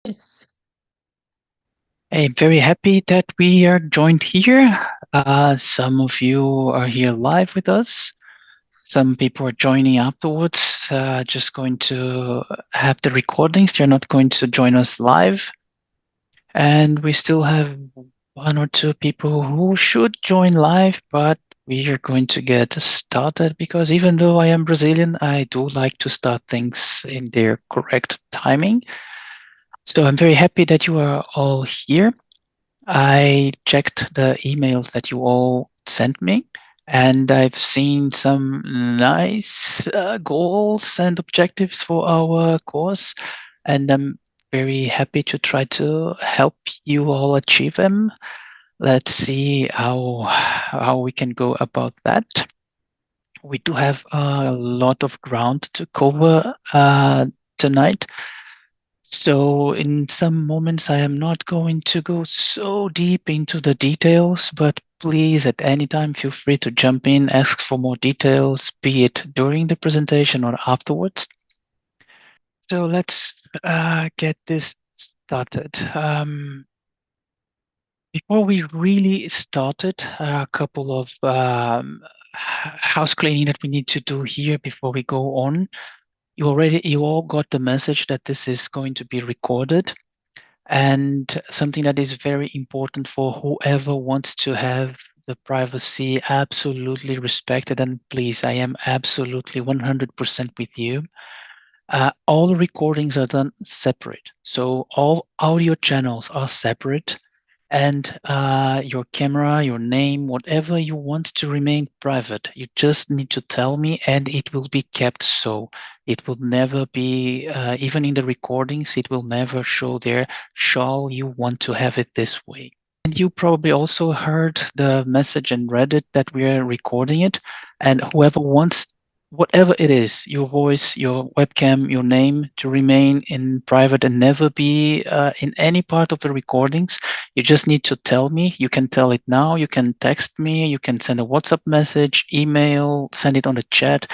Yes. I'm very happy that we are joined here. Some of you are here live with us. Some people are joining afterwards, just going to have the recordings. They're not going to join us live. And we still have one or two people who should join live, but we are going to get started because even though I am Brazilian, I do like to start things in their correct timing. So I'm very happy that you are all here. I checked the emails that you all sent me, and I've seen some nice goals and objectives for our course, and I'm very happy to try to help you all achieve them. Let's see how we can go about that. We do have a lot of ground to cover tonight. So in some moments, I am not going to go so deep into the details, but please, at any time, feel free to jump in, ask for more details, be it during the presentation or afterwards. So let's get this started. Before we really started, a couple of house cleaning that we need to do here before we go on. You all got the message that this is going to be recorded. And something that is very important for whoever wants to have the privacy absolutely respected. And please, I am absolutely 100% with you. All recordings are done separate. So all audio channels are separate. And your camera, your name, whatever you want to remain private, you just need to tell me and it will be kept so. It will never be, even in the recordings, it will never show there, shall you want to have it this way. And you probably also heard the message and read it that we are recording it. And whoever wants, whatever it is, your voice, your webcam, your name, to remain in private and never be in any part of the recordings, you just need to tell me. You can tell it now. You can text me. You can send a WhatsApp message, email, send it on the chat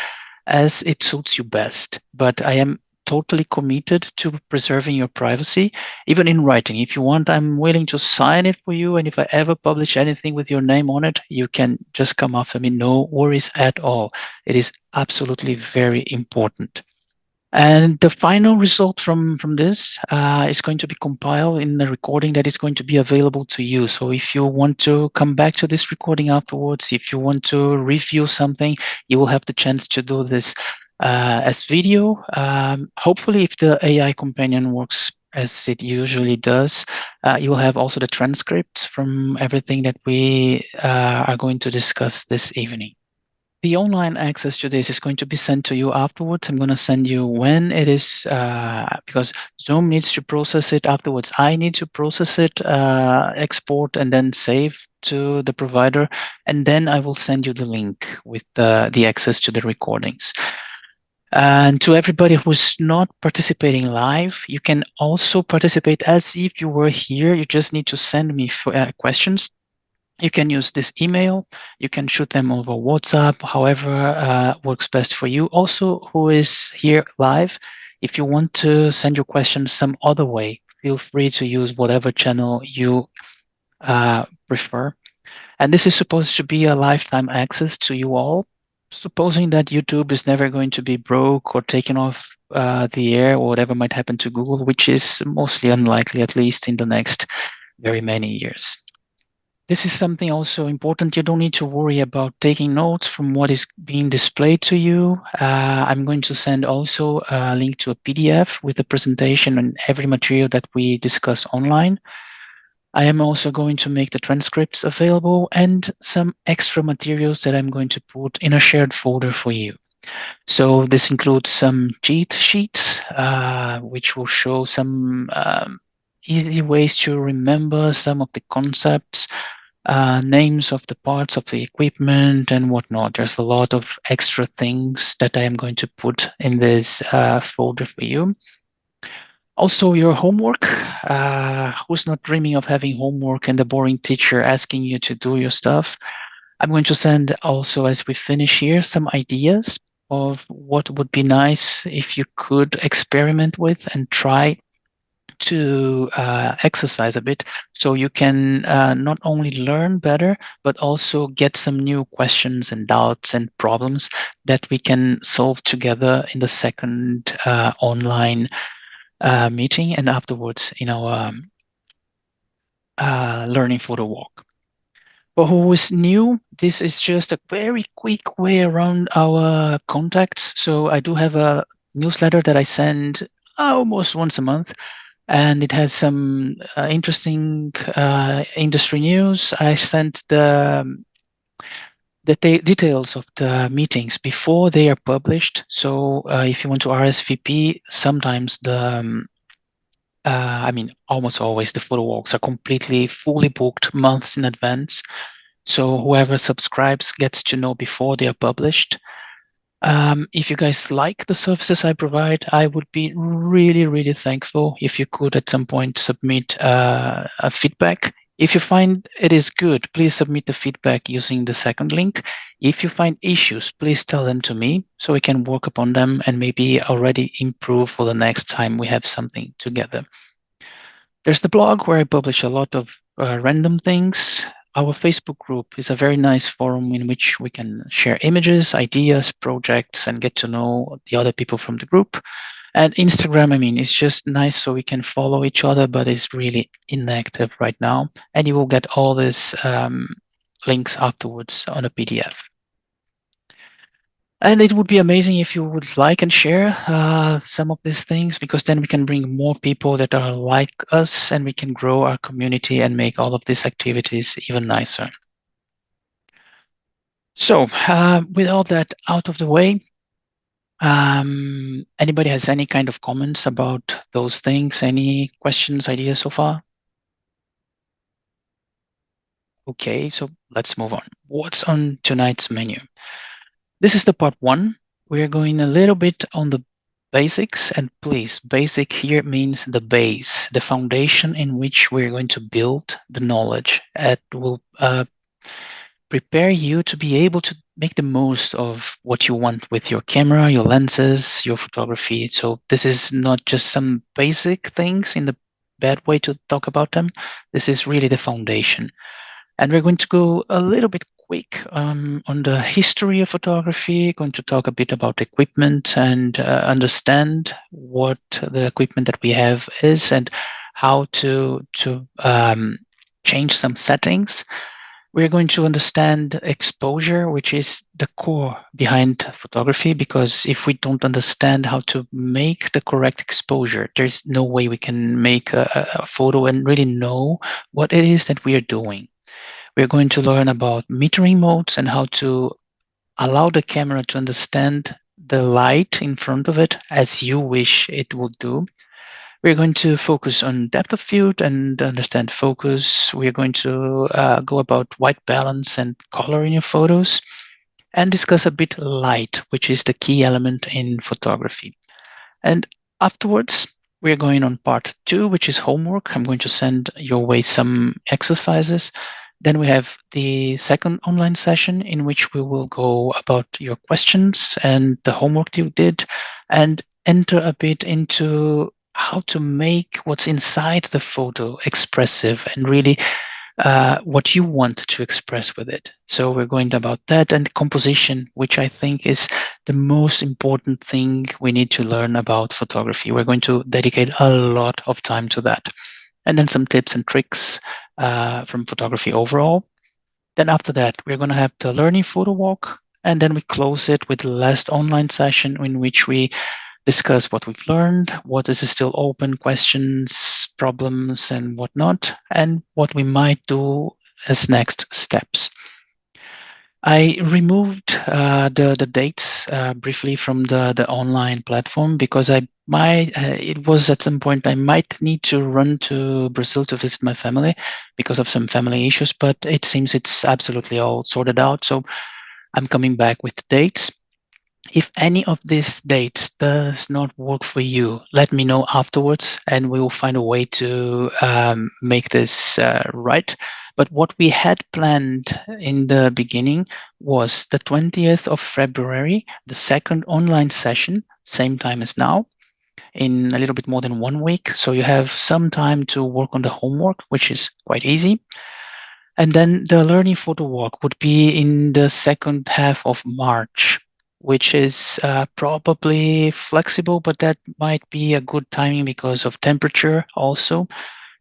as it suits you best. But I am totally committed to preserving your privacy, even in writing. If you want, I'm willing to sign it for you. And if I ever publish anything with your name on it, you can just come after me. No worries at all. It is absolutely very important. And the final result from this is going to be compiled in a recording that is going to be available to you. So if you want to come back to this recording afterwards, if you want to review something, you will have the chance to do this as video. Hopefully, if the AI companion works as it usually does, you will have also the transcripts from everything that we are going to discuss this evening. The online access to this is going to be sent to you afterwards. I'm going to send you when it is, because Zoom needs to process it afterwards. I need to process it, export, and then save to the provider. And then I will send you the link with the access to the recordings. And to everybody who's not participating live, you can also participate as if you were here. You just need to send me questions. You can use this email. You can shoot them over WhatsApp, however works best for you. Also, who is here live, if you want to send your questions some other way, feel free to use whatever channel you prefer. And this is supposed to be a lifetime access to you all. Supposing that YouTube is never going to be broke or taken off the air or whatever might happen to Google, which is mostly unlikely, at least in the next very many years. This is something also important. You don't need to worry about taking notes from what is being displayed to you. I'm going to send also a link to a PDF with the presentation and every material that we discuss online. I am also going to make the transcripts available and some extra materials that I'm going to put in a shared folder for you. So this includes some cheat sheets, which will show some easy ways to remember some of the concepts, names of the parts of the equipment and whatnot. There's a lot of extra things that I am going to put in this folder for you. Also, your homework. Who's not dreaming of having homework and the boring teacher asking you to do your stuff? I'm going to send also, as we finish here, some ideas of what would be nice if you could experiment with and try to exercise a bit so you can not only learn better, but also get some new questions and doubts and problems that we can solve together in the second online meeting and afterwards in our learning photo walk. For who is new, this is just a very quick way around our contacts. So I do have a newsletter that I send almost once a month, and it has some interesting industry news. I sent the details of the meetings before they are published. So if you want to RSVP, sometimes I mean, almost always the photo walks are completely fully booked months in advance. So whoever subscribes gets to know before they are published. If you guys like the services I provide, I would be really, really thankful if you could at some point submit a feedback. If you find it is good, please submit the feedback using the second link. If you find issues, please tell them to me so we can work upon them and maybe already improve for the next time we have something together. There's the blog where I publish a lot of random things. Our Facebook group is a very nice forum in which we can share images, ideas, projects, and get to know the other people from the group. And Instagram, I mean, it's just nice so we can follow each other, but it's really inactive right now. And you will get all these links afterwards on a PDF. And it would be amazing if you would like and share some of these things, because then we can bring more people that are like us and we can grow our community and make all of these activities even nicer. So with all that out of the way, anybody has any kind of comments about those things? Any questions, ideas so far? Okay, so let's move on. What's on tonight's menu? This is the part one. We're going a little bit on the basics, and please, basic here means the base, the foundation in which we're going to build the knowledge. It will prepare you to be able to make the most of what you want with your camera, your lenses, your photography. So this is not just some basic things in the bad way to talk about them. This is really the foundation. And we're going to go a little bit quick on the history of photography, going to talk a bit about equipment and understand what the equipment that we have is and how to change some settings. We're going to understand exposure, which is the core behind photography, because if we don't understand how to make the correct exposure, there's no way we can make a photo and really know what it is that we are doing. We're going to learn about metering modes and how to allow the camera to understand the light in front of it as you wish it would do. We're going to focus on depth of field and understand focus. We're going to go about white balance and color in your photos and discuss a bit light, which is the key element in photography. And afterwards, we're going on part two, which is homework. I'm going to send your way some exercises. Then we have the second online session in which we will go about your questions and the homework you did and enter a bit into how to make what's inside the photo expressive and really what you want to express with it. So we're going about that and composition, which I think is the most important thing we need to learn about photography. We're going to dedicate a lot of time to that. And then some tips and tricks from photography overall. Then after that, we're going to have the learning photo walk, and then we close it with the last online session in which we discuss what we've learned, what is still open, questions, problems, and whatnot, and what we might do as next steps. I removed the dates briefly from the online platform because it was at some point I might need to run to Brazil to visit my family because of some family issues, but it seems it's absolutely all sorted out. So I'm coming back with the dates. If any of these dates does not work for you, let me know afterwards and we will find a way to make this right. But what we had planned in the beginning was the 20th of February, the second online session, same time as now. in a little bit more than 1 week. So you have some time to work on the homework, which is quite easy. And then the learning photo walk would be in the second half of March, which is probably flexible, but that might be a good timing because of temperature also.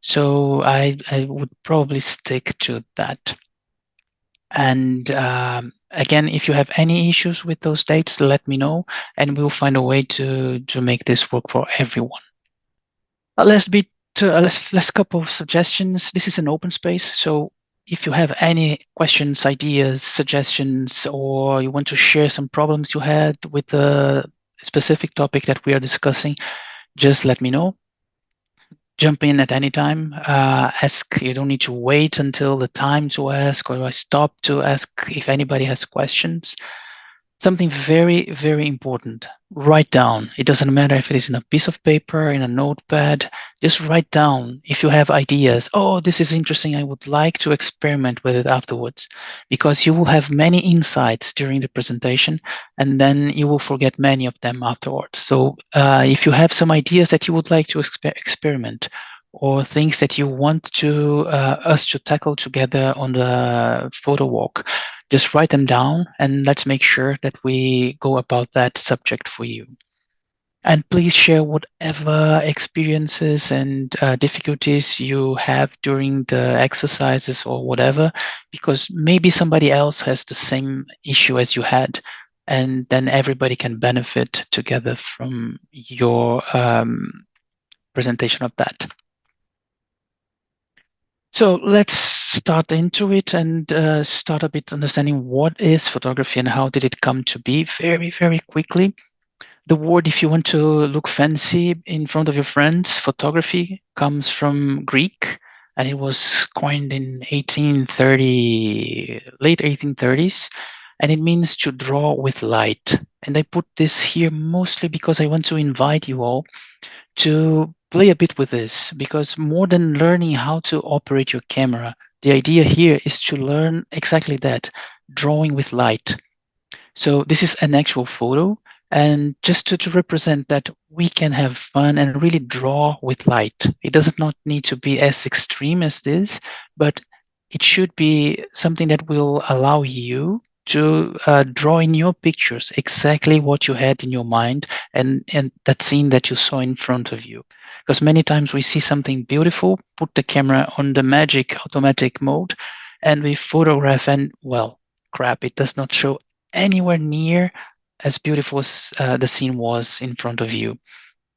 So I would probably stick to that. And again, if you have any issues with those dates, let me know, and we'll find a way to make this work for everyone. Last bit, last couple of suggestions. This is an open space, so if you have any questions, ideas, suggestions, or you want to share some problems you had with the specific topic that we are discussing, just let me know. Jump in at any time. Ask. You don't need to wait until the time to ask, or I stop to ask if anybody has questions. Something very, very important. Write down. It doesn't matter if it is in a piece of paper, in a notepad. Just write down if you have ideas. Oh, this is interesting. I would like to experiment with it afterwards, because you will have many insights during the presentation, and then you will forget many of them afterwards. So if you have some ideas that you would like to experiment, or things that you want to us to tackle together on the photo walk, just write them down, and let's make sure that we go about that subject for you. And please share whatever experiences and difficulties you have during the exercises or whatever, because maybe somebody else has the same issue as you had, and then everybody can benefit together from your presentation of that. So let's start into it and start a bit understanding what is photography and how did it come to be very, very quickly. The word, if you want to look fancy in front of your friends, photography comes from Greek, and it was coined in 1830, late 1830s, and it means to draw with light. And I put this here mostly because I want to invite you all to play a bit with this, because more than learning how to operate your camera, the idea here is to learn exactly that, drawing with light. So this is an actual photo, and just to represent that we can have fun and really draw with light. It does not need to be as extreme as this, but it should be something that will allow you to draw in your pictures exactly what you had in your mind, and that scene that you saw in front of you. Because many times we see something beautiful, put the camera on the magic automatic mode, and we photograph, and well, crap, it does not show anywhere near as beautiful as the scene was in front of you.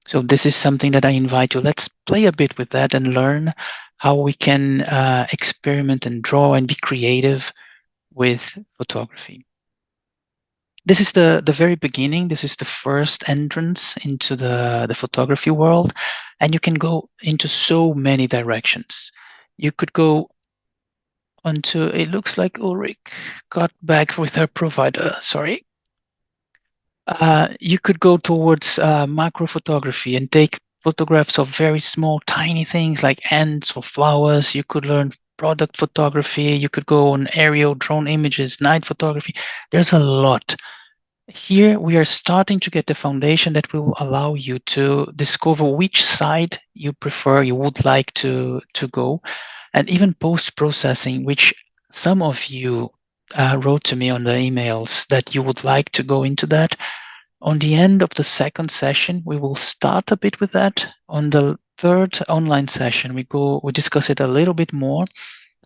So this is something that I invite you. Let's play a bit with that and learn how we can experiment and draw and be creative with photography. This is the very beginning. This is the first entrance into the photography world. And you can go into so many directions. You could go onto, it looks like Ulrich got back with her provider, sorry. You could go towards macro photography and take photographs of very small, tiny things like ants or flowers. You could learn product photography. You could go on aerial drone images, night photography. There's a lot. Here we are starting to get the foundation that will allow you to discover which side you prefer, you would like to go, and even post-processing, which some of you wrote to me on the emails that you would like to go into that. On the end of the second session, we will start a bit with that. On the third online session, we discuss it a little bit more,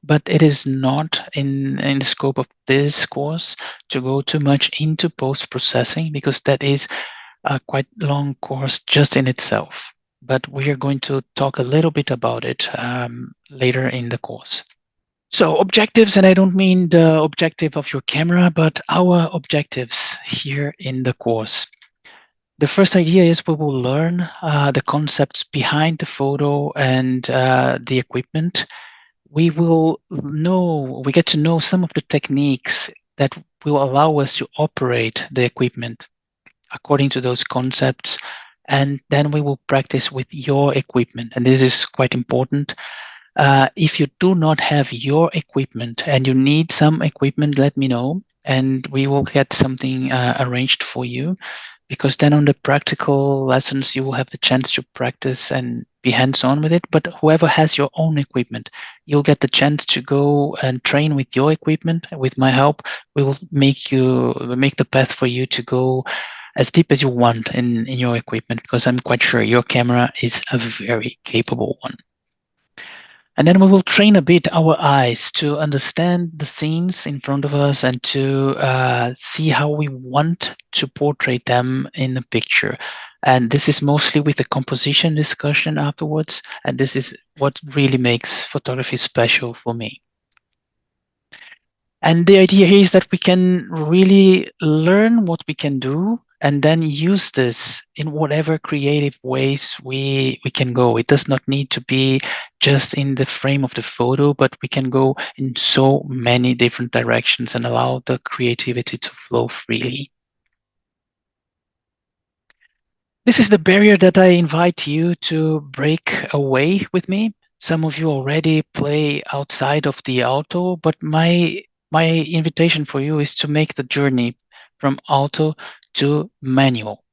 but it is not in the scope of this course to go too much into post-processing, because that is a quite long course just in itself. But we are going to talk a little bit about it later in the course. So objectives, and I don't mean the objective of your camera, but our objectives here in the course. The first idea is we will learn the concepts behind the photo and the equipment. We get to know some of the techniques that will allow us to operate the equipment according to those concepts. And then we will practice with your equipment. And this is quite important. If you do not have your equipment and you need some equipment, let me know. and we will get something arranged for you, because then on the practical lessons, you will have the chance to practice and be hands-on with it. But whoever has your own equipment, you'll get the chance to go and train with your equipment. With my help, we will make the path for you to go as deep as you want in your equipment, because I'm quite sure your camera is a very capable one. And then we will train a bit our eyes to understand the scenes in front of us and to see how we want to portray them in the picture. And this is mostly with the composition discussion afterwards. And this is what really makes photography special for me. And the idea here is that we can really learn what we can do and then use this in whatever creative ways we can go. It does not need to be just in the frame of the photo, but we can go in so many different directions and allow the creativity to flow freely. This is the barrier that I invite you to break away with me. Some of you already play outside of the auto, but my invitation for you is to make the journey from auto to manual.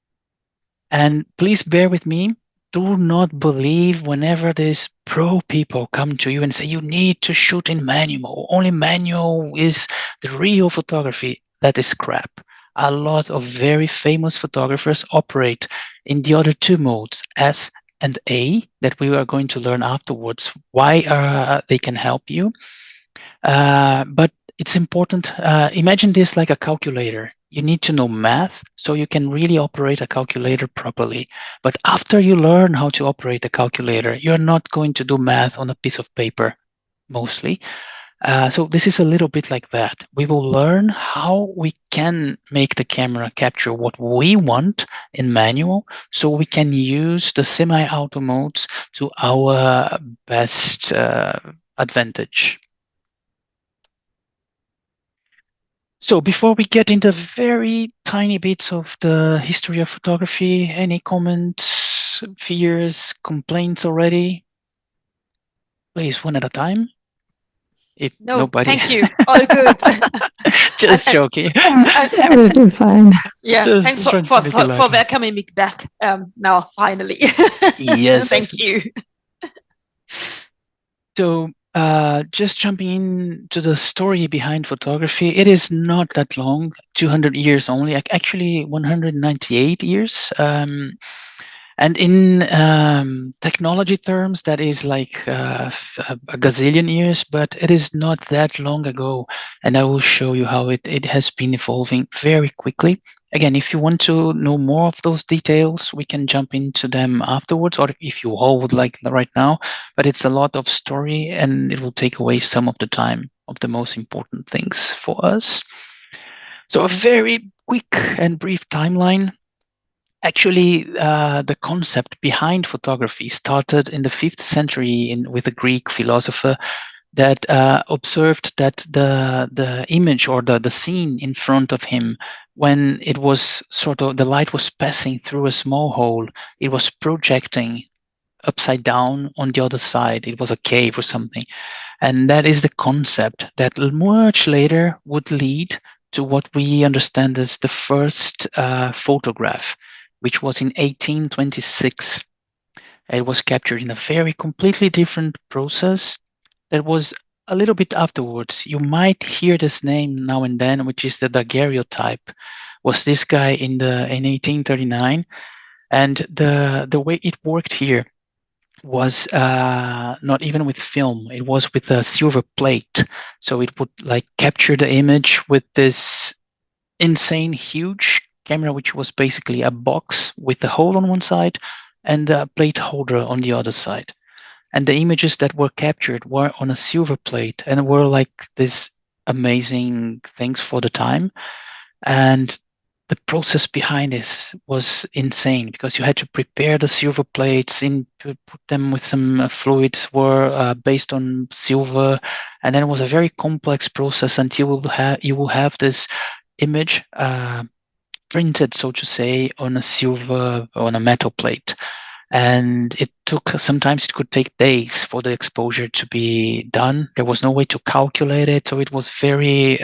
And please bear with me. Do not believe whenever these pro people come to you and say you need to shoot in manual. Only manual is the real photography. That is crap. A lot of very famous photographers operate in the other two modes, S and A, that we are going to learn afterwards why they can help you. But it's important. Imagine this like a calculator. You need to know math so you can really operate a calculator properly. But after you learn how to operate a calculator, you're not going to do math on a piece of paper, mostly. So this is a little bit like that. We will learn how we can make the camera capture what we want in manual, so we can use the semi-auto modes to our best advantage. So before we get into very tiny bits of the history of photography, any comments, fears, complaints already? Please, one at a time. If No, nobody. thank you. All good. Just joking. Everything fine. Yeah, thanks Just trying to make it for lighter. welcoming me back. Now, finally. Yes. Thank you. So, just jumping into the story behind photography, it is not that long, 200 years only, actually 198 years. And in technology terms, that is like a gazillion years, but it is not that long ago. And I will show you how it has been evolving very quickly. Again, if you want to know more of those details, we can jump into them afterwards, or if you all would like right now. But it's a lot of story, and it will take away some of the time of the most important things for us. So a very quick and brief timeline. Actually, the concept behind photography started in the 5th century with a Greek philosopher that observed that the image or the scene in front of him, when it was sort of the light was passing through a small hole, it was projecting upside down on the other side. It was a cave or something. And that is the concept that much later would lead to what we understand as the first photograph, which was in 1826. It was captured in a very completely different process that was a little bit afterwards. You might hear this name now and then, which is the daguerreotype. Was this guy in 1839? And the way it worked here was not even with film. It was with a silver plate. So it would like capture the image with this insane huge camera, which was basically a box with a hole on one side and a plate holder on the other side. And the images that were captured were on a silver plate and were like this amazing things for the time. And the process behind this was insane, because you had to prepare the silver plates in, put them with some fluids were based on silver, and then it was a very complex process until you will have this image printed, so to say, on a silver, on a metal plate. And it took, sometimes it could take days for the exposure to be done. There was no way to calculate it, so it was very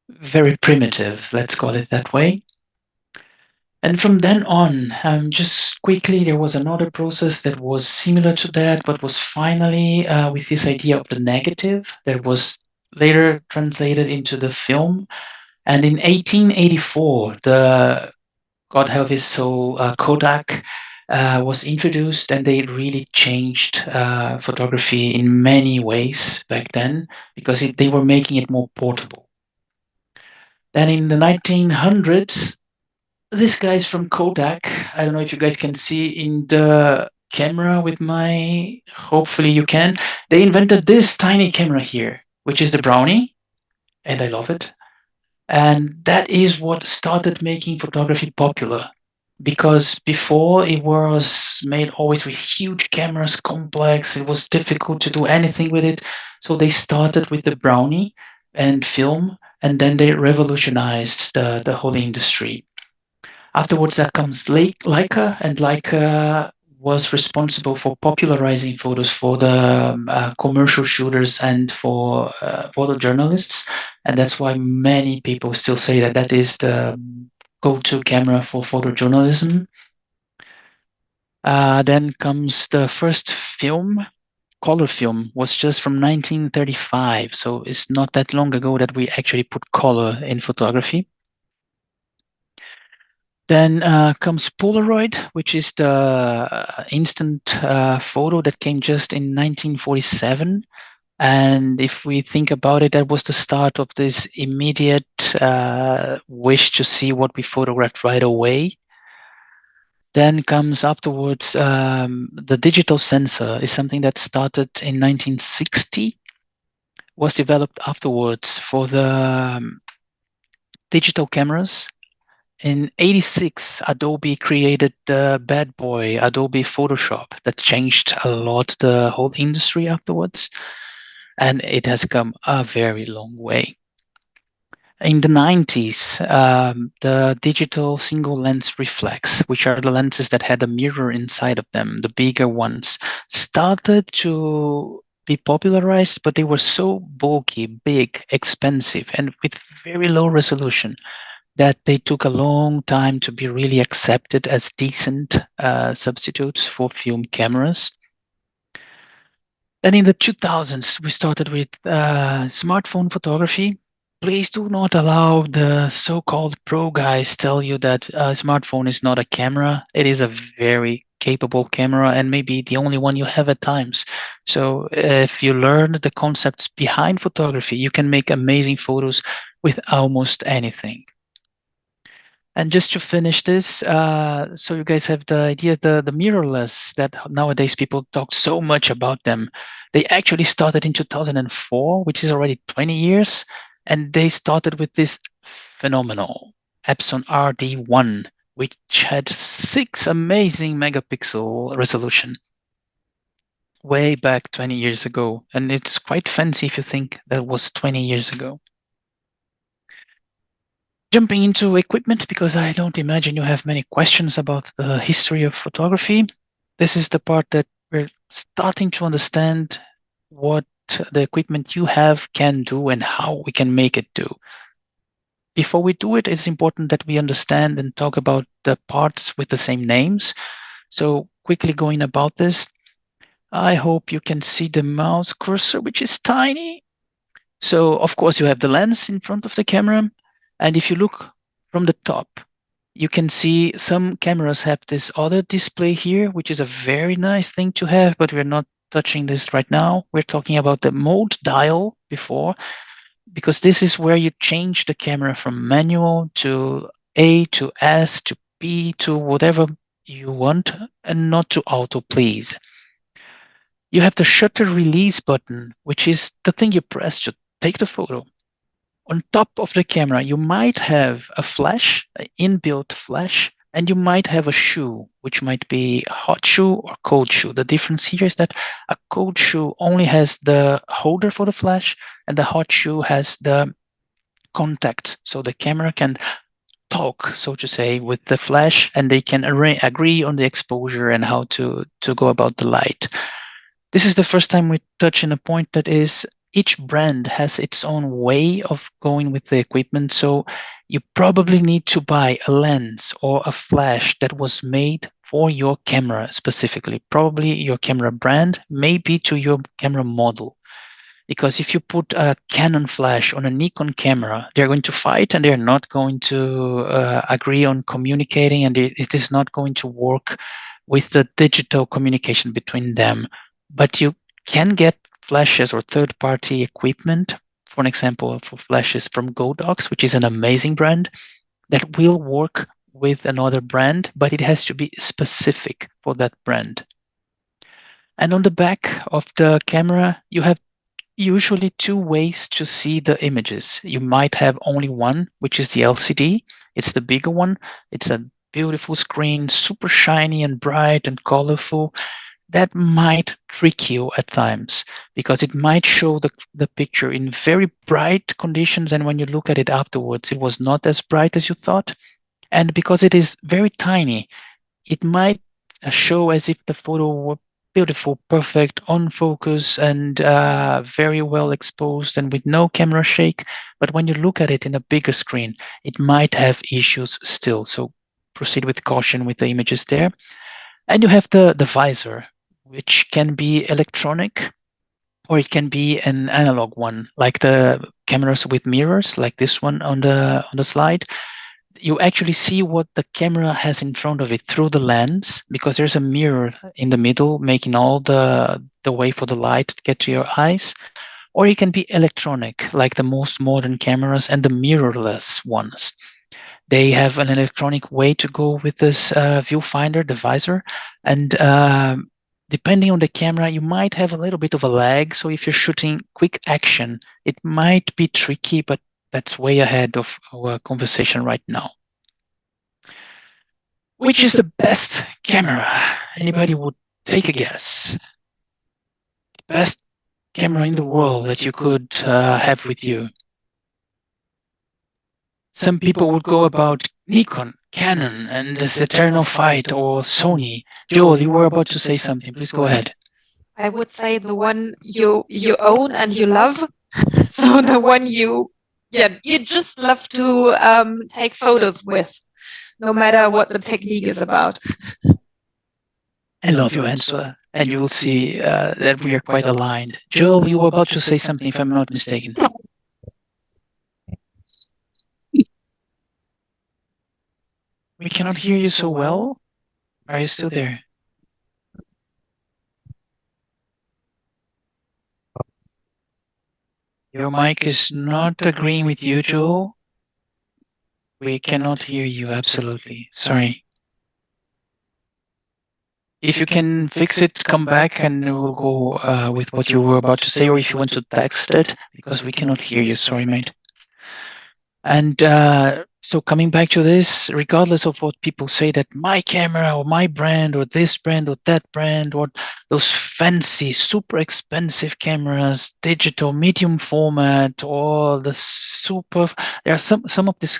very primitive, let's call it that way. And from then on, just quickly, there was another process that was similar to that, but was finally with this idea of the negative that was later translated into the film. And in 1884, the God help his soul, Kodak was introduced, and they really changed photography in many ways back then because they were making it more portable. Then in the 1900s, this guy's from Kodak. I don't know if you guys can see in the camera with my, hopefully you can. They invented this tiny camera here, which is the Brownie, and I love it. And that is what started making photography popular. Because before it was made always with huge cameras, complex, it was difficult to do anything with it. So they started with the Brownie and film, and then they revolutionized the whole industry. Afterwards, that comes Leica, and Leica was responsible for popularizing photos for the commercial shooters and for photojournalists, and that's why many people still say that that is the go-to camera for photojournalism. Then comes the first film. Color film was just from 1935, so it's not that long ago that we actually put color in photography. Then comes Polaroid, which is the instant photo that came just in 1947. And if we think about it, that was the start of this immediate wish to see what we photographed right away. Then comes afterwards the digital sensor is something that started in 1960, was developed afterwards for the digital cameras. In 86, Adobe created the bad boy, Adobe Photoshop, that changed a lot the whole industry afterwards. And it has come a very long way. In the 90s, the digital single lens reflex, which are the lenses that had a mirror inside of them, the bigger ones, started to be popularized, but they were so bulky, big, expensive, and with very low resolution that they took a long time to be really accepted as decent substitutes for film cameras. Then in the 2000s, we started with smartphone photography. Please do not allow the so-called pro guys tell you that a smartphone is not a camera. It is a very capable camera and maybe the only one you have at times. So if you learn the concepts behind photography, you can make amazing photos with almost anything. And just to finish this, so you guys have the idea, the mirrorless that nowadays people talk so much about them. They actually started in 2004, which is already 20 years. And they started with this phenomenal Epson RD1, which had 6 amazing megapixel resolution way back 20 years ago. And it's quite fancy if you think that was 20 years ago. Jumping into equipment, because I don't imagine you have many questions about the history of photography. This is the part that we're starting to understand what the equipment you have can do and how we can make it do. Before we do it, it's important that we understand and talk about the parts with the same names. So quickly going about this, I hope you can see the mouse cursor, which is tiny. So of course you have the lens in front of the camera. And if you look from the top, you can see some cameras have this other display here, which is a very nice thing to have, but we're not touching this right now. We're talking about the mode dial before, because this is where you change the camera from manual to A to S to P to whatever you want, and not to auto, please. You have the shutter release button, which is the thing you press to take the photo. On top of the camera, you might have a flash, an inbuilt flash, and you might have a shoe, which might be a hot shoe or cold shoe. The difference here is that a cold shoe only has the holder for the flash, and the hot shoe has the contact. So the camera can talk, so to say, with the flash, and they can agree on the exposure and how to go about the light. This is the first time we touch on a point that is each brand has its own way of going with the equipment. So you probably need to buy a lens or a flash that was made for your camera specifically. Probably your camera brand, maybe to your camera model. Because if you put a Canon flash on a Nikon camera, they're going to fight and they're not going to agree on communicating, and it is not going to work with the digital communication between them. But you can get flashes or third-party equipment, for an example, for flashes from Godox, which is an amazing brand that will work with another brand, but it has to be specific for that brand. And on the back of the camera, you have usually two ways to see the images. You might have only one, which is the LCD. It's the bigger one. It's a beautiful screen, super shiny and bright and colorful. That might trick you at times because it might show the picture in very bright conditions, and when you look at it afterwards, it was not as bright as you thought. And because it is very tiny, it might show as if the photo were beautiful, perfect, on focus, and very well exposed and with no camera shake. But when you look at it in a bigger screen, it might have issues still. So proceed with caution with the images there. And you have the visor, which can be electronic or it can be an analog one, like the cameras with mirrors, like this one on the slide. You actually see what the camera has in front of it through the lens, because there's a mirror in the middle making all the way for the light to get to your eyes. Or it can be electronic, like the most modern cameras and the mirrorless ones. They have an electronic way to go with this viewfinder, the visor, and depending on the camera, you might have a little bit of a lag. So if you're shooting quick action, it might be tricky, but that's way ahead of our conversation right now. Which is the best camera? Anybody would take a guess? Best camera in the world that you could have with you? Some people would go about Nikon, Canon, and this eternal fight, or Sony. Joel, you were about to say something. Please go ahead. I would say the one you own and you love. So the one you just love to take photos with, no matter what the technique is about. I love your answer, and you will see that we are quite aligned. Joel, you were about to say something, if I'm not mistaken. We cannot hear you so well. Are you still there? Your mic is not agreeing with you, Joel. We cannot hear you, absolutely. Sorry. If you can fix it, come back and we'll go with what you were about to say, or if you want to text it, because we cannot hear you. Sorry, mate. And so coming back to this, regardless of what people say that my camera or my brand or this brand or that brand or those fancy, super expensive cameras, digital, medium format, or the super, there are some of these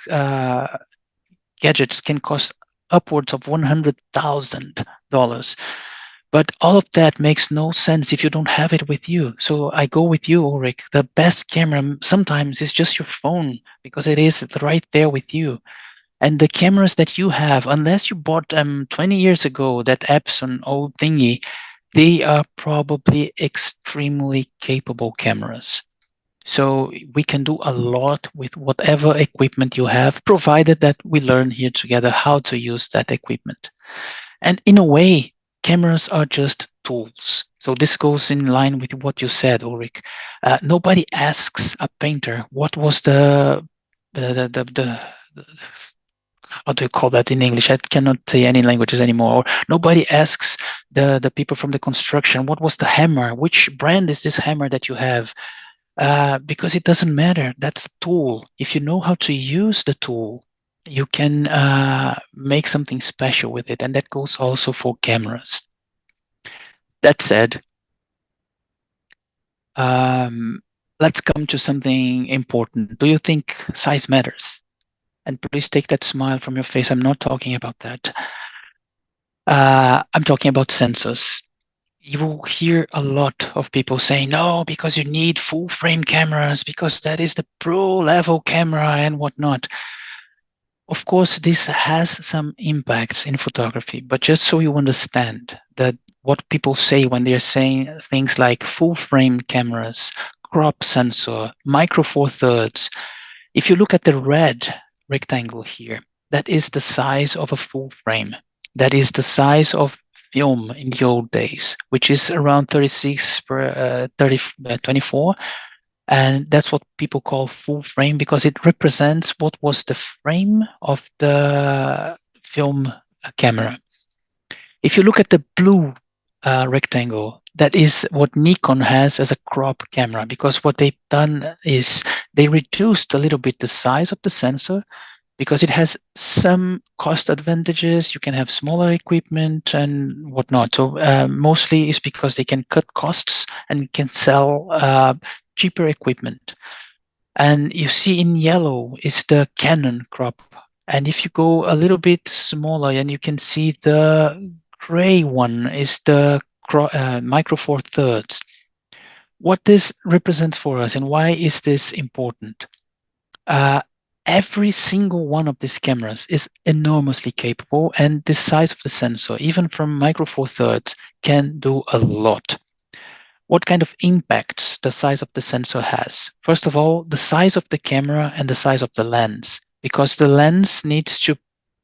gadgets can cost upwards of $100,000. But all of that makes no sense if you don't have it with you. So I go with you, Ulrich. The best camera sometimes is just your phone, because it is right there with you. And the cameras that you have, unless you bought them 20 years ago, that Epson old thingy, they are probably extremely capable cameras. So we can do a lot with whatever equipment you have, provided that we learn here together how to use that equipment. And in a way, cameras are just tools. So this goes in line with what you said, Ulrich. Nobody asks a painter what was the how do you call that in English? I cannot say any languages anymore. Or nobody asks the people from the construction what was the hammer? Which brand is this hammer that you have? Because it doesn't matter. That's a tool. If you know how to use the tool, you can make something special with it, and that goes also for cameras. That said, let's come to something important. Do you think size matters? And please take that smile from your face. I'm not talking about that. I'm talking about sensors. you will hear a lot of people saying, no, because you need full frame cameras, because that is the pro level camera and whatnot. Of course, this has some impacts in photography, but just so you understand that what people say when they're saying things like full frame cameras, crop sensor, micro four thirds, if you look at the red rectangle here, that is the size of a full frame. That is the size of film in the old days, which is around 36 per 24. And that's what people call full frame because it represents what was the frame of the film camera. If you look at the blue rectangle, that is what Nikon has as a crop camera, because what they've done is they reduced a little bit the size of the sensor because it has some cost advantages. You can have smaller equipment and whatnot. So mostly it's because they can cut costs and can sell cheaper equipment. And you see in yellow is the Canon crop. And if you go a little bit smaller, and you can see the gray one is the micro four thirds. What this represents for us and why is this important? Every single one of these cameras is enormously capable, and the size of the sensor, even from micro four thirds, can do a lot. What kind of impacts the size of the sensor has? First of all, the size of the camera and the size of the lens, because the lens needs to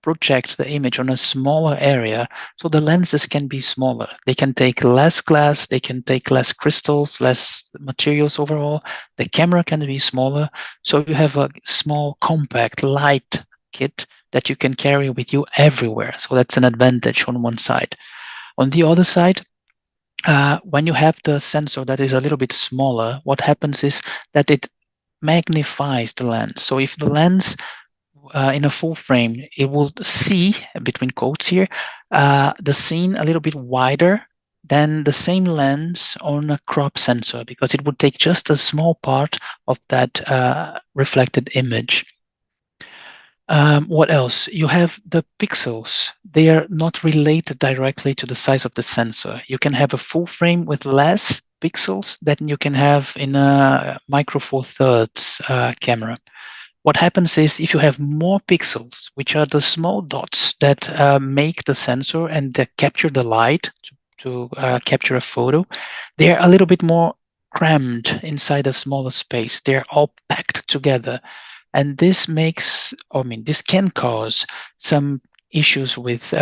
project the image on a smaller area, so the lenses can be smaller. They can take less glass, they can take less crystals, less materials overall. The camera can be smaller, so you have a small, compact, light kit that you can carry with you everywhere. So that's an advantage on one side. On the other side, when you have the sensor that is a little bit smaller, what happens is that it magnifies the lens. So if the lens in a full frame, it will see, between quotes here, the scene a little bit wider than the same lens on a crop sensor, because it would take just a small part of that reflected image. What else? You have the pixels. They are not related directly to the size of the sensor. You can have a full frame with less pixels than you can have in a micro four thirds camera. What happens is if you have more pixels, which are the small dots that make the sensor and that capture the light to capture a photo, they're a little bit more crammed inside a smaller space. They're all packed together. And this this can cause some issues with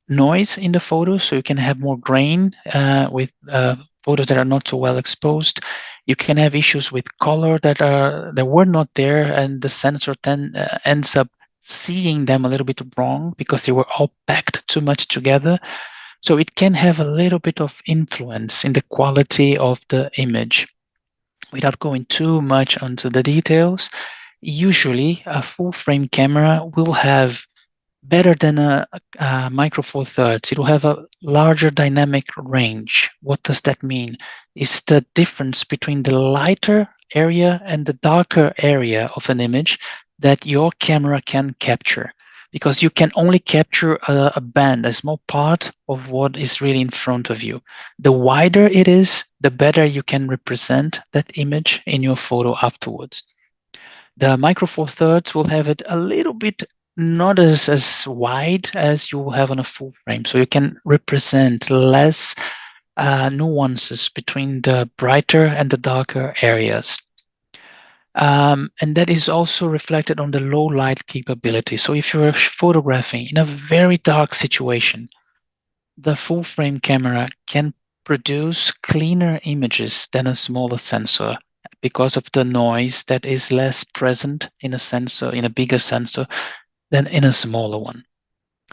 noise in the photos. So you can have more grain with photos that are not so well exposed. You can have issues with color that were not there, and the sensor ends up seeing them a little bit wrong because they were all packed too much together. So it can have a little bit of influence in the quality of the image. Without going too much onto the details, usually a full frame camera will have better than a micro four thirds. It will have a larger dynamic range. What does that mean? It's the difference between the lighter area and the darker area of an image that your camera can capture, because you can only capture a band, a small part of what is really in front of you. The wider it is, the better you can represent that image in your photo afterwards. The micro four thirds will have it a little bit not as wide as you will have on a full frame. So you can represent less nuances between the brighter and the darker areas. And that is also reflected on the low light capability. So if you're photographing in a very dark situation, the full frame camera can produce cleaner images than a smaller sensor because of the noise that is less present in a sensor, in a bigger sensor, than in a smaller one.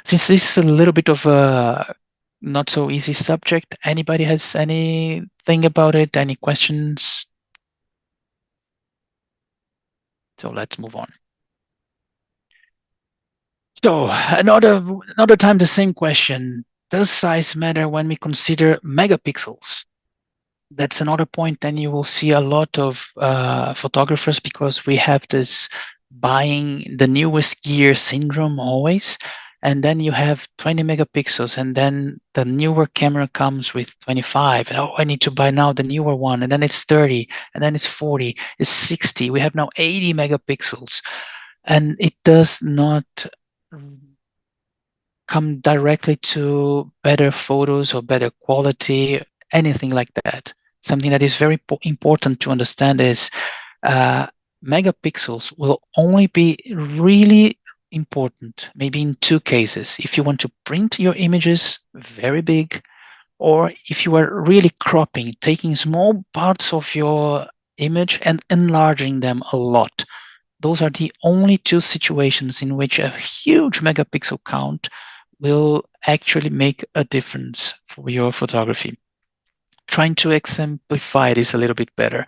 Since this is a little bit of a not so easy subject, anybody has anything about it? Any questions? So let's move on. So another time the same question. Does size matter when we consider megapixels? That's another point. Then you will see a lot of photographers, because we have this buying the newest gear syndrome always. and then you have 20 megapixels, and then the newer camera comes with 25. Oh, I need to buy now the newer one, and then it's 30, and then it's 40, it's 60. We have now 80 megapixels, and it does not come directly to better photos or better quality, anything like that. Something that is very important to understand is megapixels will only be really important maybe in two cases: if you want to print your images very big, or if you are really cropping, taking small parts of your image and enlarging them a lot. Those are the only two situations in which a huge megapixel count will actually make a difference for your photography. Trying to exemplify this a little bit better.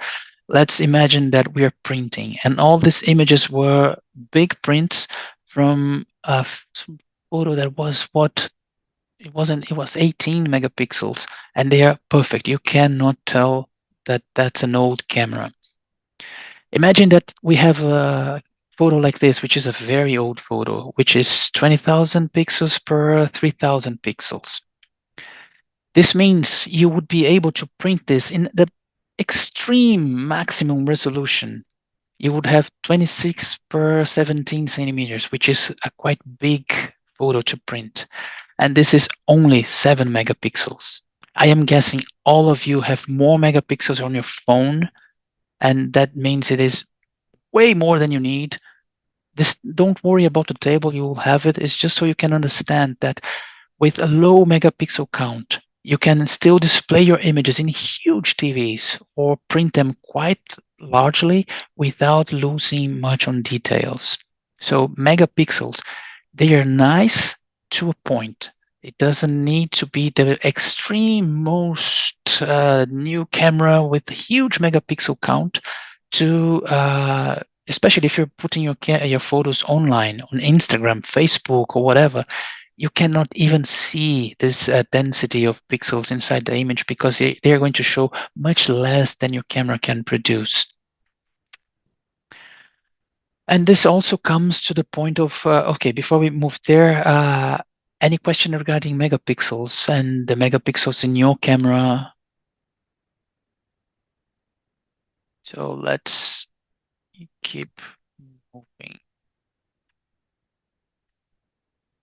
Let's imagine that we are printing, and all these images were big prints from a photo that was it was 18 megapixels, and they are perfect. You cannot tell that that's an old camera. Imagine that we have a photo like this, which is a very old photo, which is 20,000 pixels per 3,000 pixels. This means you would be able to print this in the extreme maximum resolution. You would have 26 per 17 centimeters, which is a quite big photo to print. And this is only 7 megapixels. I am guessing all of you have more megapixels on your phone, and that means it is way more than you need. Don't worry about the table, you will have it. It's just so you can understand that with a low megapixel count, you can still display your images in huge TVs or print them quite largely without losing much on details. So megapixels, they are nice to a point. It doesn't need to be the extreme most new camera with a huge megapixel count to especially if you're putting your photos online on Instagram, Facebook, or whatever. You cannot even see this density of pixels inside the image because they are going to show much less than your camera can produce. And this also comes to the point of, okay, before we move there, any question regarding megapixels and the megapixels in your camera? So let's keep moving.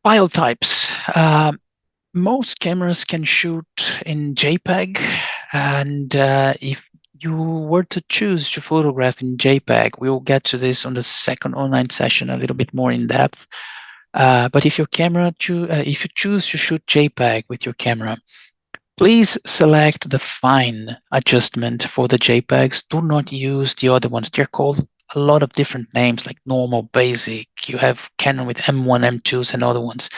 File types. Most cameras can shoot in JPEG, and if you were to choose to photograph in JPEG, we will get to this on the second online session a little bit more in depth. But if your camera, if you choose to shoot JPEG with your camera, please select the fine adjustment for the JPEGs. Do not use the other ones. They're called a lot of different names, like normal, basic. You have Canon with M1, M2s, and other ones.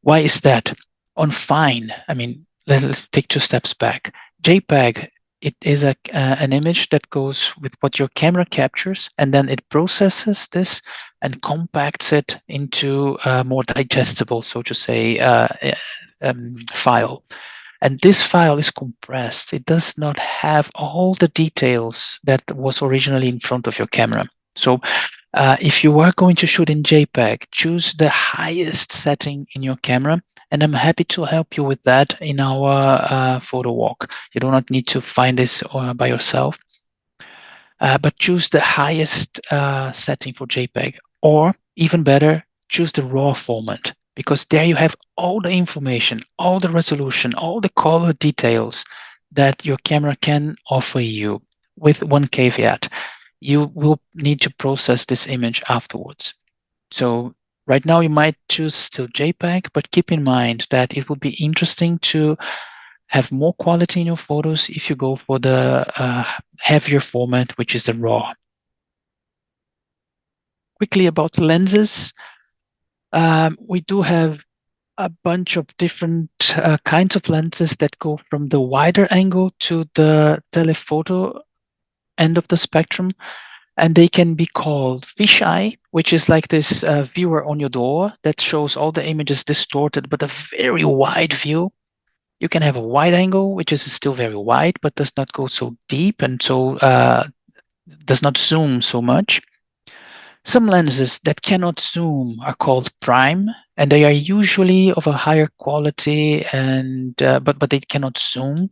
Why is that? On fine, I mean, let's take two steps back. JPEG, it is an image that goes with what your camera captures, and then it processes this and compacts it into a more digestible, so to say, file. And this file is compressed. It does not have all the details that was originally in front of your camera. So if you are going to shoot in JPEG, choose the highest setting in your camera, and I'm happy to help you with that in our photo walk. You do not need to find this by yourself, but choose the highest setting for JPEG, or even better, choose the RAW format, because there you have all the information, all the resolution, all the color details that your camera can offer you, with one caveat: you will need to process this image afterwards. So right now you might choose still JPEG, but keep in mind that it would be interesting to have more quality in your photos if you go for the heavier format, which is the RAW. Quickly about lenses. We do have a bunch of different kinds of lenses that go from the wider angle to the telephoto end of the spectrum. And they can be called fisheye, which is like this viewer on your door that shows all the images distorted, but a very wide view. You can have a wide angle, which is still very wide, but does not go so deep and so does not zoom so much. Some lenses that cannot zoom are called prime, and they are usually of a higher quality, and but they cannot zoom.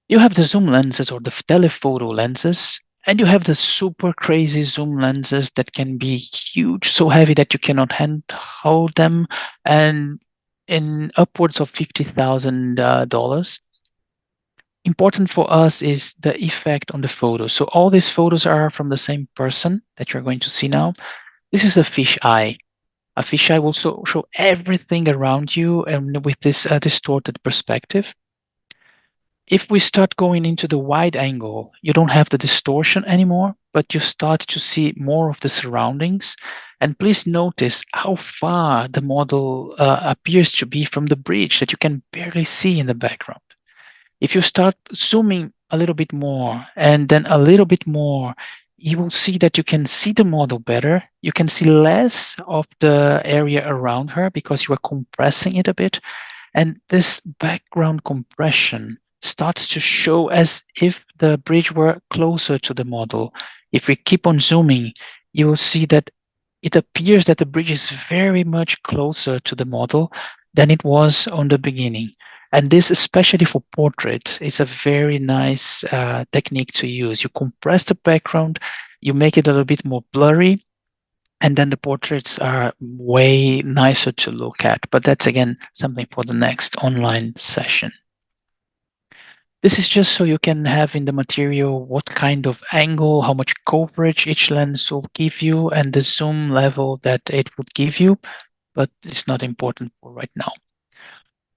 You have the zoom lenses or the telephoto lenses, and you have the super crazy zoom lenses that can be huge, so heavy that you cannot hold them, and in upwards of $50,000. Important for us is the effect on the photo. So all these photos are from the same person that you're going to see now. This is a fish eye. A fish eye will show everything around you and with this distorted perspective. If we start going into the wide angle, you don't have the distortion anymore, but you start to see more of the surroundings. And please notice how far the model appears to be from the bridge that you can barely see in the background. If you start zooming a little bit more and then a little bit more, you will see that you can see the model better. You can see less of the area around her because you are compressing it a bit. And this background compression starts to show as if the bridge were closer to the model. If we keep on zooming, you will see that it appears that the bridge is very much closer to the model than it was on the beginning. And this, especially for portraits, is a very nice technique to use. You compress the background, you make it a little bit more blurry, and then the portraits are way nicer to look at. But that's, again, something for the next online session. This is just so you can have in the material what kind of angle, how much coverage each lens will give you, and the zoom level that it would give you, but it's not important for right now.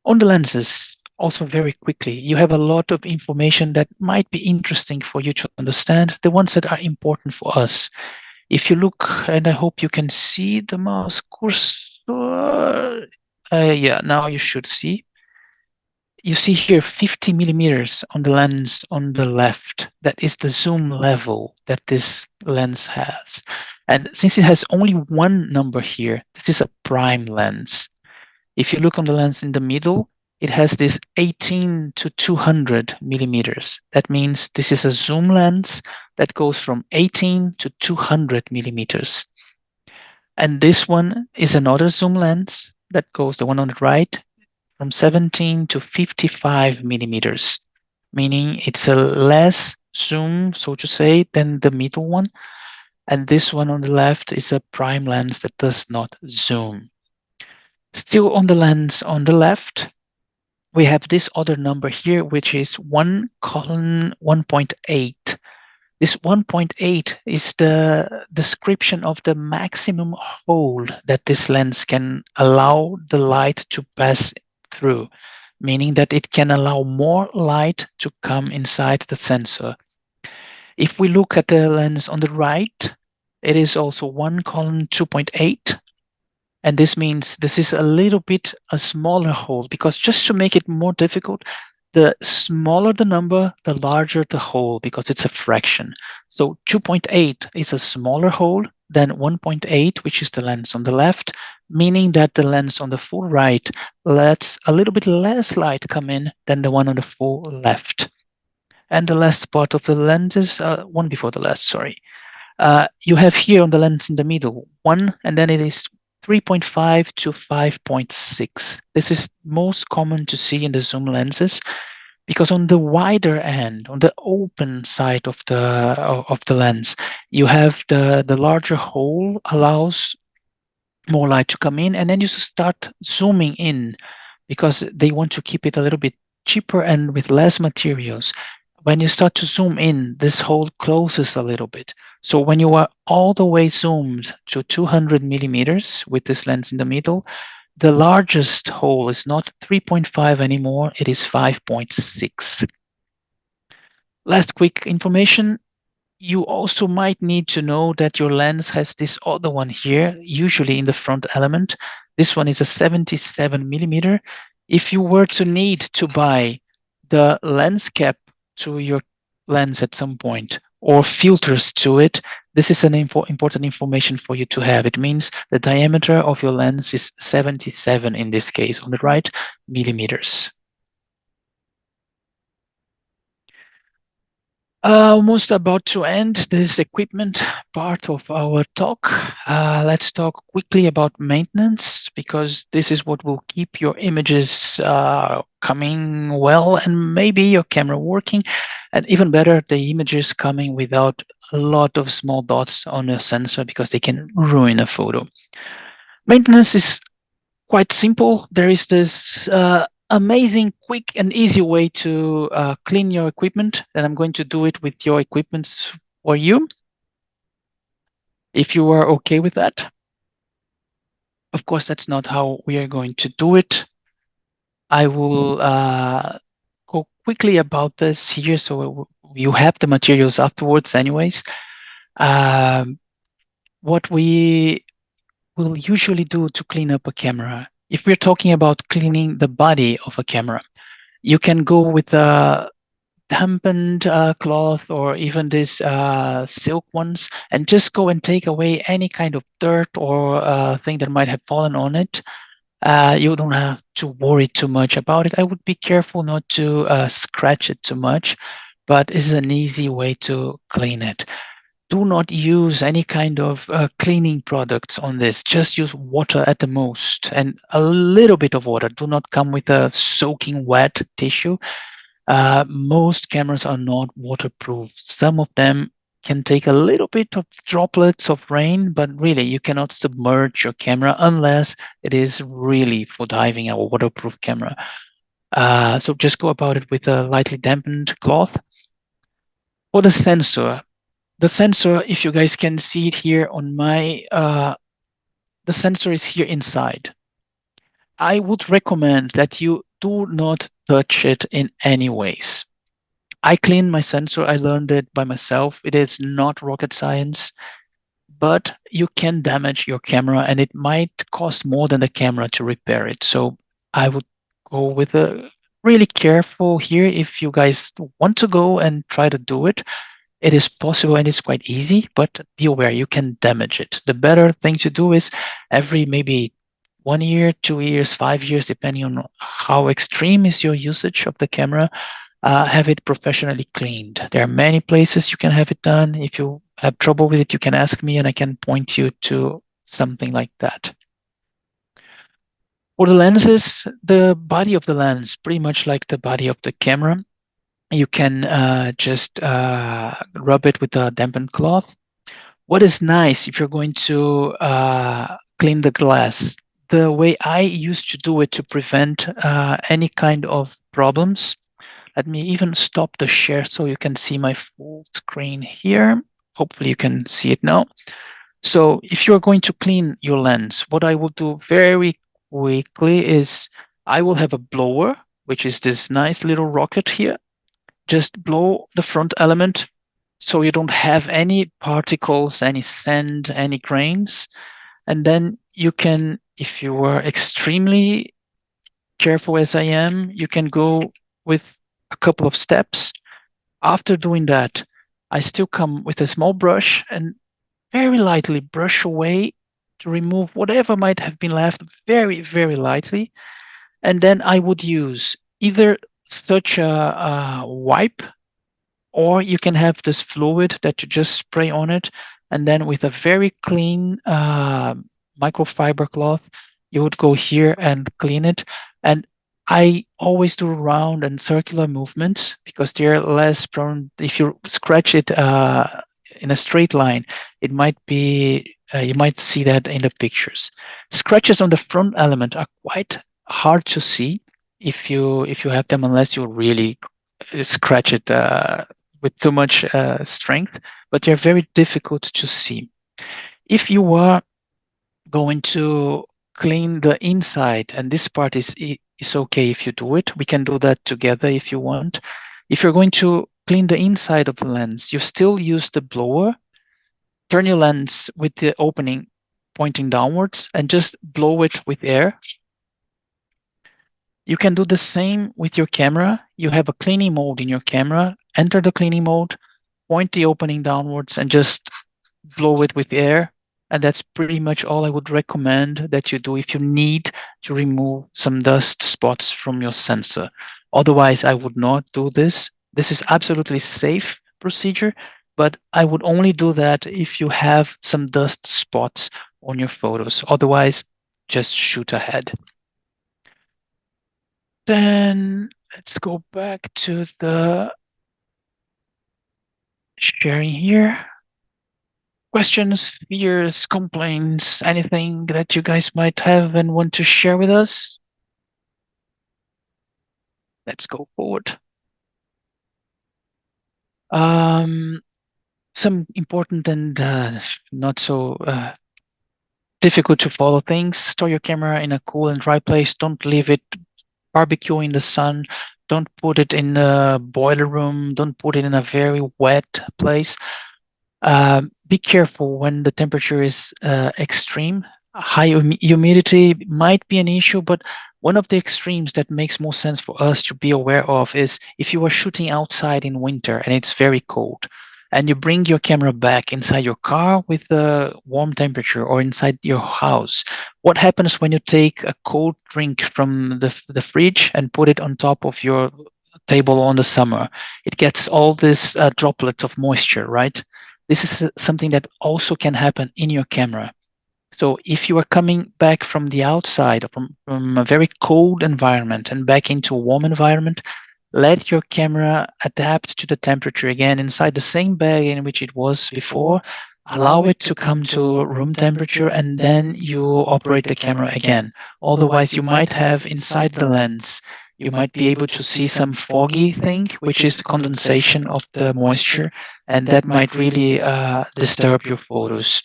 On the lenses, also very quickly, you have a lot of information that might be interesting for you to understand, the ones that are important for us. If you look, and I hope you can see the mouse cursor, yeah, now you should see. You see here 50 millimeters on the lens on the left. That is the zoom level that this lens has. And since it has only one number here, this is a prime lens. If you look on the lens in the middle, it has this 18 to 200 millimeters. That means this is a zoom lens that goes from 18 to 200 millimeters. And this one is another zoom lens that goes, the one on the right, from 17 to 55 millimeters, meaning it's a less zoom, so to say, than the middle one. And this one on the left is a prime lens that does not zoom. Still on the lens on the left, we have this other number here, which is 1 colon 1.8. This 1.8 is the description of the maximum hole that this lens can allow the light to pass through, meaning that it can allow more light to come inside the sensor. If we look at the lens on the right, it is also 1 colon 2.8. And this means this is a little bit a smaller hole, because just to make it more difficult, the smaller the number, the larger the hole, because it's a fraction. So 2.8 is a smaller hole than 1.8, which is the lens on the left, meaning that the lens on the full right lets a little bit less light come in than the one on the full left. And the last part of the lenses, one before the last, sorry. You have here on the lens in the middle, 1, and then it is 3.5 to 5.6. This is most common to see in the zoom lenses, because on the wider end, on the open side of the lens, you have the larger hole allows more light to come in, and then you start zooming in because they want to keep it a little bit cheaper and with less materials. When you start to zoom in, this hole closes a little bit. So when you are all the way zoomed to 200 millimeters with this lens in the middle, the largest hole is not 3.5 anymore, it is 5.6. Last quick information. You also might need to know that your lens has this other one here, usually in the front element. This one is a 77 millimeter. If you were to need to buy the lens cap to your lens at some point, or filters to it, this is an important information for you to have. It means the diameter of your lens is 77 in this case, on the right, millimeters. Almost about to end this equipment part of our talk. Let's talk quickly about maintenance, because this is what will keep your images coming well, and maybe your camera working, and even better, the images coming without a lot of small dots on your sensor, because they can ruin a photo. Maintenance is quite simple. There is this amazing, quick, and easy way to clean your equipment, and I'm going to do it with your equipment for you, if you are okay with that. Of course, that's not how we are going to do it. I will go quickly about this here, so you have the materials afterwards anyways. What we will usually do to clean up a camera, if we're talking about cleaning the body of a camera, you can go with a dampened cloth, or even these silk ones, and just go and take away any kind of dirt or thing that might have fallen on it. You don't have to worry too much about it. I would be careful not to scratch it too much, but it's an easy way to clean it. Do not use any kind of cleaning products on this. Just use water at the most, and a little bit of water. Do not come with a soaking wet tissue. Most cameras are not waterproof. Some of them can take a little bit of droplets of rain, but really you cannot submerge your camera unless it is really for diving, a waterproof camera. So just go about it with a lightly dampened cloth. For the sensor, if you guys can see it here on my, the sensor is here inside. I would recommend that you do not touch it in any ways. I cleaned my sensor. I learned it by myself. It is not rocket science, but you can damage your camera, and it might cost more than the camera to repair it. So I would go with a really careful here. If you guys want to go and try to do it, it is possible and it's quite easy, but be aware you can damage it. The better thing to do is every maybe 1 year, 2 years, 5 years, depending on how extreme is your usage of the camera, have it professionally cleaned. There are many places you can have it done. If you have trouble with it, you can ask me and I can point you to something like that. For the lenses, the body of the lens, pretty much like the body of the camera, you can just rub it with a dampened cloth. What is nice if you're going to clean the glass, the way I used to do it to prevent any kind of problems. Let me even stop the share so you can see my full screen here. Hopefully you can see it now. So if you're going to clean your lens, what I will do very quickly is I will have a blower, which is this nice little rocket here. Just blow the front element so you don't have any particles, any sand, any grains. And then you can, if you are extremely careful as I am, you can go with a couple of steps. After doing that, I still come with a small brush and very lightly brush away to remove whatever might have been left, very, very lightly. And then I would use either such a wipe, or you can have this fluid that you just spray on it, and then with a very clean microfiber cloth, you would go here and clean it. And I always do round and circular movements because they're less prone. If you scratch it in a straight line, it might be, you might see that in the pictures. Scratches on the front element are quite hard to see if you have them, unless you really scratch it with too much strength, but they're very difficult to see. If you are going to clean the inside, and this part is okay if you do it, we can do that together if you want. If you're going to clean the inside of the lens, you still use the blower, turn your lens with the opening pointing downwards and just blow it with air. You can do the same with your camera. You have a cleaning mode in your camera, enter the cleaning mode, point the opening downwards and just blow it with air. And that's pretty much all I would recommend that you do if you need to remove some dust spots from your sensor. Otherwise, I would not do this. This is absolutely safe, procedure, but I would only do that if you have some dust spots on your photos. Otherwise, just shoot ahead. Then let's go back to the sharing here. Questions, fears, complaints, anything that you guys might have and want to share with us? Let's go forward. Some important and not so difficult to follow things. Store your camera in a cool and dry place. Don't leave it barbecue in the sun. Don't put it in a boiler room. Don't put it in a very wet place. Be careful when the temperature is extreme. High humidity might be an issue, but one of the extremes that makes more sense for us to be aware of is if you are shooting outside in winter and it's very cold, and you bring your camera back inside your car with a warm temperature or inside your house. What happens when you take a cold drink from the fridge and put it on top of your table on the summer? It gets all this droplets of moisture, right? This is something that also can happen in your camera. So if you are coming back from the outside, from a very cold environment and back into a warm environment, let your camera adapt to the temperature again inside the same bag in which it was before. Allow it to come to room temperature, and then you operate the camera again. Otherwise, you might have inside the lens, you might be able to see some foggy thing, which is the condensation of the moisture, and that might really disturb your photos.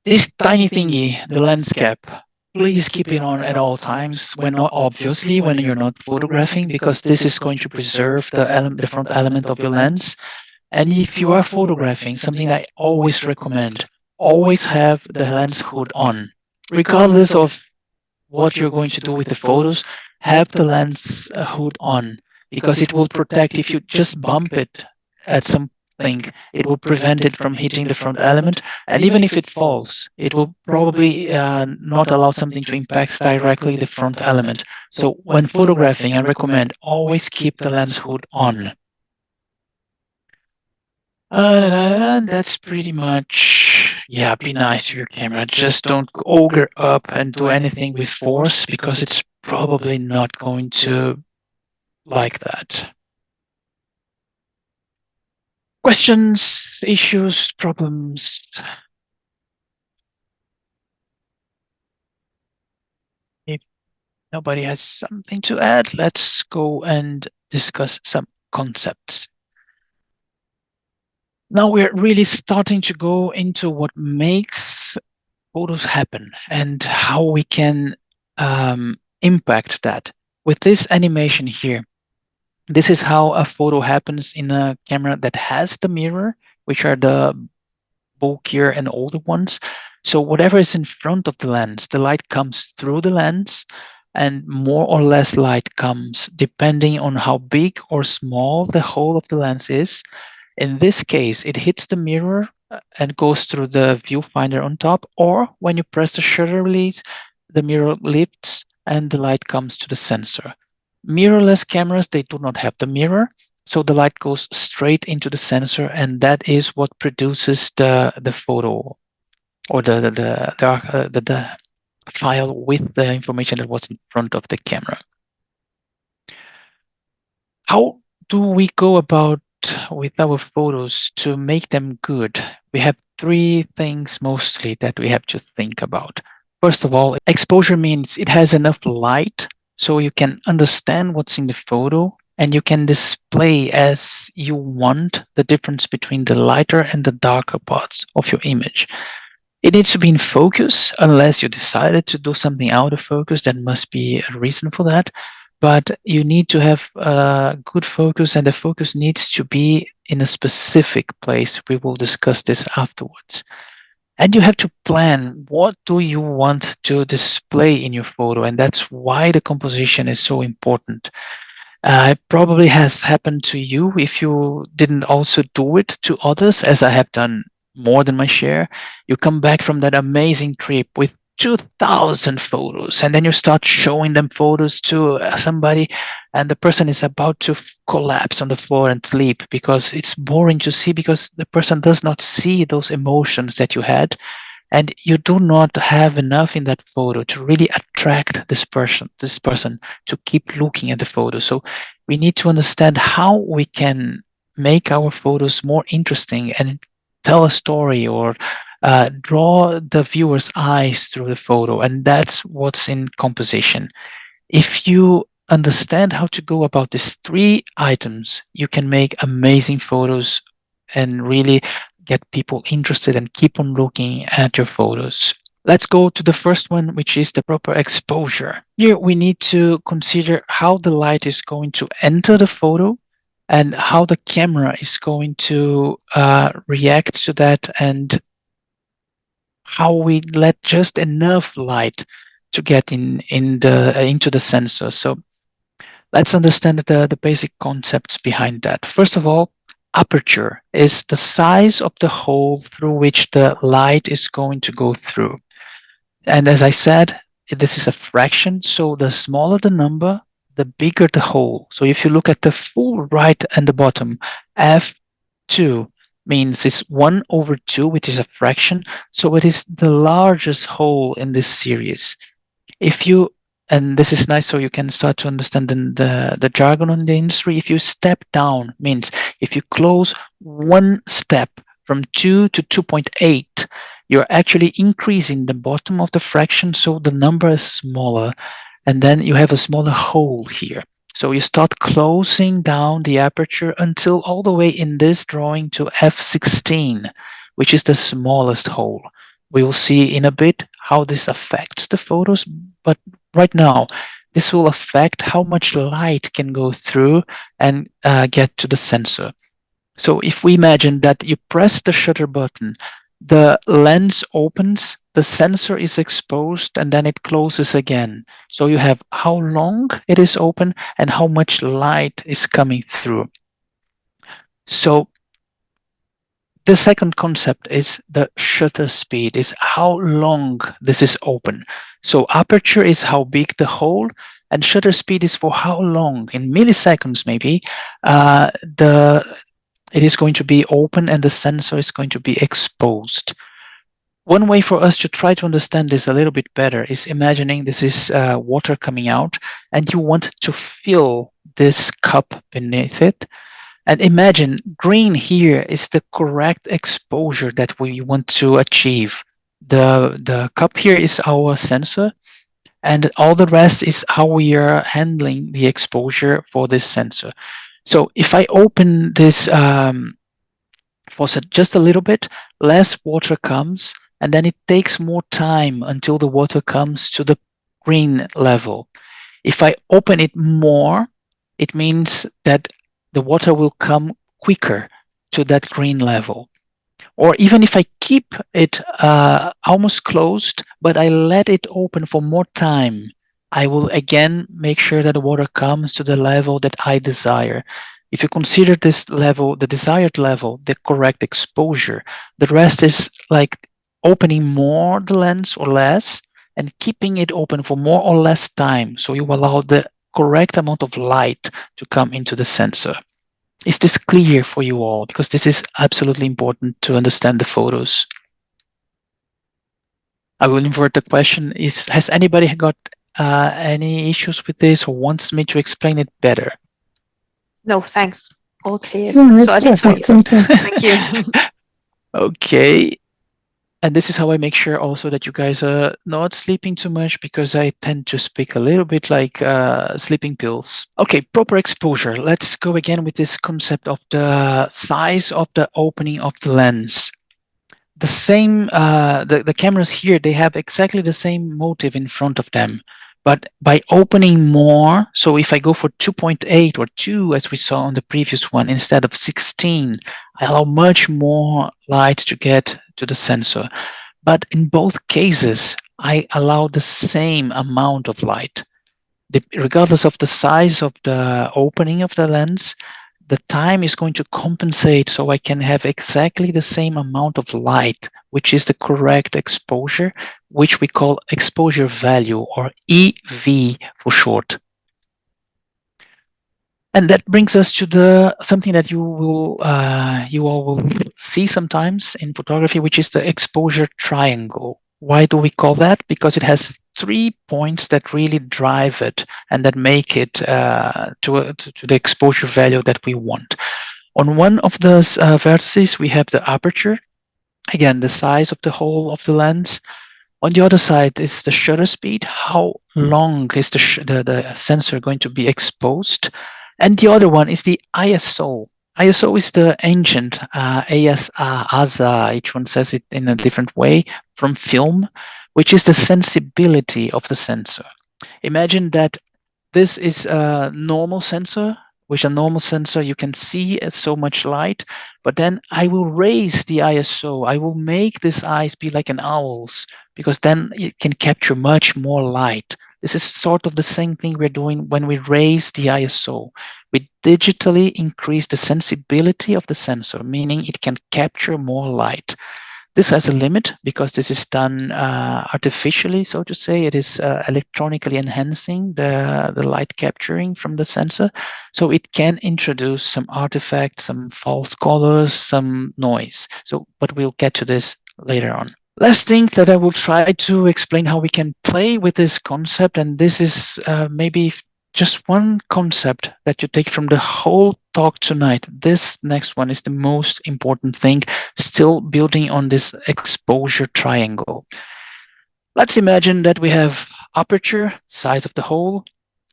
This tiny thingy, the lens cap, please keep it on at all times, when not obviously when you're not photographing, because this is going to preserve the front element of your lens. And if you are photographing, something I always recommend, always have the lens hood on. Regardless of what you're going to do with the photos, have the lens hood on, because it will protect. If you just bump it at something, it will prevent it from hitting the front element, and even if it falls, it will probably not allow something to impact directly the front element. So when photographing, I recommend always keep the lens hood on. That's pretty much, yeah, be nice to your camera. Just don't ogre up and do anything with force, because it's probably not going to like that. Questions, issues, problems? If nobody has something to add, let's go and discuss some concepts. Now we're really starting to go into what makes photos happen and how we can impact that. With this animation here, this is how a photo happens in a camera that has the mirror, which are the bulkier and older ones. So whatever is in front of the lens, the light comes through the lens, and more or less light comes depending on how big or small the hole of the lens is. In this case, it hits the mirror and goes through the viewfinder on top, or when you press the shutter release, the mirror lifts and the light comes to the sensor. Mirrorless cameras, they do not have the mirror, so the light goes straight into the sensor, and that is what produces the photo, or the file with the information that was in front of the camera. How do we go about with our photos to make them good? We have three things mostly that we have to think about. First of all, exposure means it has enough light so you can understand what's in the photo, and you can display as you want the difference between the lighter and the darker parts of your image. It needs to be in focus, unless you decided to do something out of focus. There must be a reason for that. But you need to have good focus, and the focus needs to be in a specific place. We will discuss this afterwards. And you have to plan, what do you want to display in your photo? And that's why the composition is so important. It probably has happened to you if you didn't also do it to others, as I have done more than my share. You come back from that amazing trip with 2,000 photos, and then you start showing them photos to somebody, and the person is about to collapse on the floor and sleep because it's boring to see, because the person does not see those emotions that you had, and you do not have enough in that photo to really attract this person to keep looking at the photo. So we need to understand how we can make our photos more interesting and tell a story, or draw the viewer's eyes through the photo, and that's what's in composition. If you understand how to go about these 3 items, you can make amazing photos and really get people interested and keep on looking at your photos. Let's go to the first one, which is the proper exposure. Here we need to consider how the light is going to enter the photo and how the camera is going to react to that, and how we let just enough light to get into the sensor. So let's understand the basic concepts behind that. First of all, aperture is the size of the hole through which the light is going to go through. And as I said, this is a fraction, so the smaller the number, the bigger the hole. So if you look at the full right and the bottom, f2 means it's 1/2, which is a fraction, so it is the largest hole in this series. If you, and this is nice, so you can start to understand the jargon on the industry. If you step down, means if you close one step from 2 to 2.8, you're actually increasing the bottom of the fraction, so the number is smaller, and then you have a smaller hole here. So you start closing down the aperture until all the way in this drawing to f16, which is the smallest hole. We will see in a bit how this affects the photos, but right now, this will affect how much light can go through and get to the sensor. So if we imagine that you press the shutter button, the lens opens, the sensor is exposed, and then it closes again. So you have how long it is open and how much light is coming through. So the second concept is the shutter speed, is how long this is open. So aperture is how big the hole, and shutter speed is for how long, in milliseconds maybe, it is going to be open and the sensor is going to be exposed. One way for us to try to understand this a little bit better is imagining this is water coming out, and you want to fill this cup beneath it. And imagine green here is the correct exposure that we want to achieve. The cup here is our sensor, and all the rest is how we are handling the exposure for this sensor. So if I open this faucet just a little bit, less water comes, and then it takes more time until the water comes to the green level. If I open it more, it means that the water will come quicker to that green level. Or even if I keep it almost closed, but I let it open for more time, I will again make sure that the water comes to the level that I desire. If you consider this level, the desired level, the correct exposure, the rest is like opening more the lens or less, and keeping it open for more or less time, so you allow the correct amount of light to come into the sensor. Is this clear for you all? Because this is absolutely important to understand the photos. I will invert the question. Has anybody got any issues with this or wants me to explain it better? No, thanks. All clear. No, So that's at least perfect. Thank you. Thank you. Okay. And this is how I make sure also that you guys are not sleeping too much, because I tend to speak a little bit like sleeping pills. Okay, proper exposure. Let's go again with this concept of the size of the opening of the lens. The same, the cameras here, they have exactly the same motive in front of them. But by opening more, so if I go for 2.8 or 2, as we saw on the previous one, instead of 16, I allow much more light to get to the sensor. But in both cases, I allow the same amount of light. Regardless of the size of the opening of the lens, the time is going to compensate so I can have exactly the same amount of light, which is the correct exposure, which we call exposure value, or EV for short. And that brings us to something that you all will see sometimes in photography, which is the exposure triangle. Why do we call that? Because it has 3 points that really drive it and that make it to the exposure value that we want. On one of those vertices, we have the aperture, again, the size of the hole of the lens. On the other side is the shutter speed. How long is the sensor going to be exposed? And the other one is the ISO. ISO is the ancient ASA, each one says it in a different way, from film, which is the sensibility of the sensor. Imagine that this is a normal sensor. With a normal sensor, you can see so much light, but then I will raise the ISO. I will make this eyes be like an owl's, because then it can capture much more light. This is sort of the same thing we're doing when we raise the ISO. We digitally increase the sensibility of the sensor, meaning it can capture more light. This has a limit because this is done artificially, so to say. It is electronically enhancing the light capturing from the sensor. So it can introduce some artifacts, some false colors, some noise. But we'll get to this later on. Last thing that I will try to explain how we can play with this concept, and this is maybe just one concept that you take from the whole talk tonight. This next one is the most important thing, still building on this exposure triangle. Let's imagine that we have aperture, size of the hole,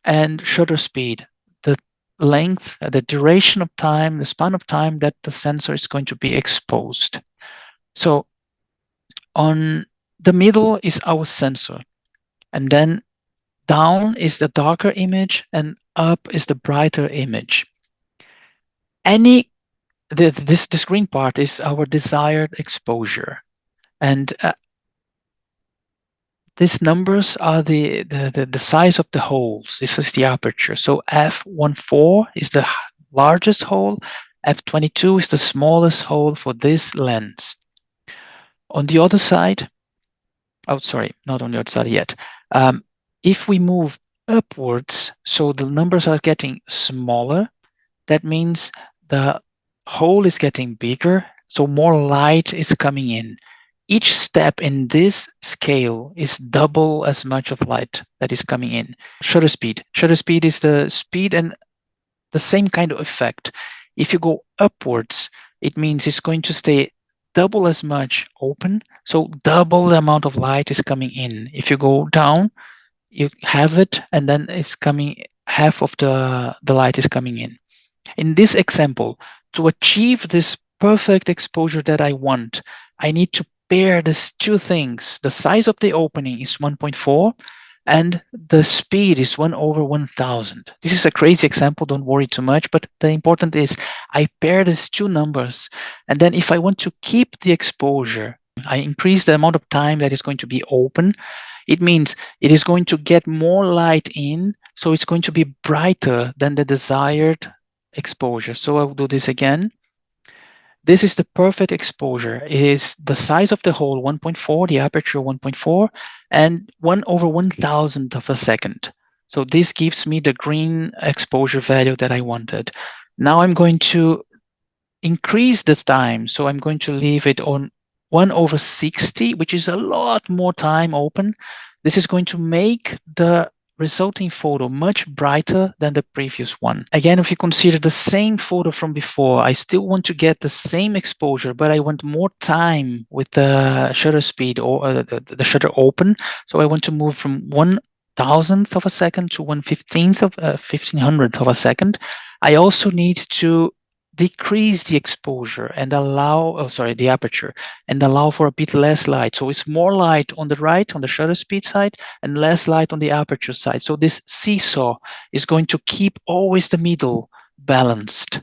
and shutter speed, the length, the duration of time, the span of time that the sensor is going to be exposed. So on the middle is our sensor, and then down is the darker image and up is the brighter image. This green part is our desired exposure, and these numbers are the size of the holes. This is the aperture. So f1.4 is the largest hole, f22 is the smallest hole for this lens. On the other side, oh sorry, not on the other side yet. If we move upwards, so the numbers are getting smaller, that means the hole is getting bigger, so more light is coming in. Each step in this scale is double as much of light that is coming in. Shutter speed. Shutter speed is the speed and the same kind of effect. If you go upwards, it means it's going to stay double as much open, so double the amount of light is coming in. If you go down, you have it, and then it's coming, half of the light is coming in. In this example, to achieve this perfect exposure that I want, I need to pair these two things. The size of the opening is 1.4 and the speed is 1/1000. This is a crazy example, don't worry too much, but the important is I pair these two numbers, and then if I want to keep the exposure, I increase the amount of time that is going to be open. It means it is going to get more light in, so it's going to be brighter than the desired exposure. So I'll do this again. This is the perfect exposure. It is the size of the hole 1.4, the aperture 1.4, and 1/1000 of a second. So this gives me the green exposure value that I wanted. Now I'm going to increase this time. So I'm going to leave it on 1/60, which is a lot more time open. This is going to make the resulting photo much brighter than the previous one. Again, if you consider the same photo from before, I still want to get the same exposure, but I want more time with the shutter speed or the shutter open. So I want to move from 1/1000th of a second to 1/1500th of a second. I also need to decrease the exposure and allow, the aperture, and allow for a bit less light. So it's more light on the right, on the shutter speed side, and less light on the aperture side. So this seesaw is going to keep always the middle balanced.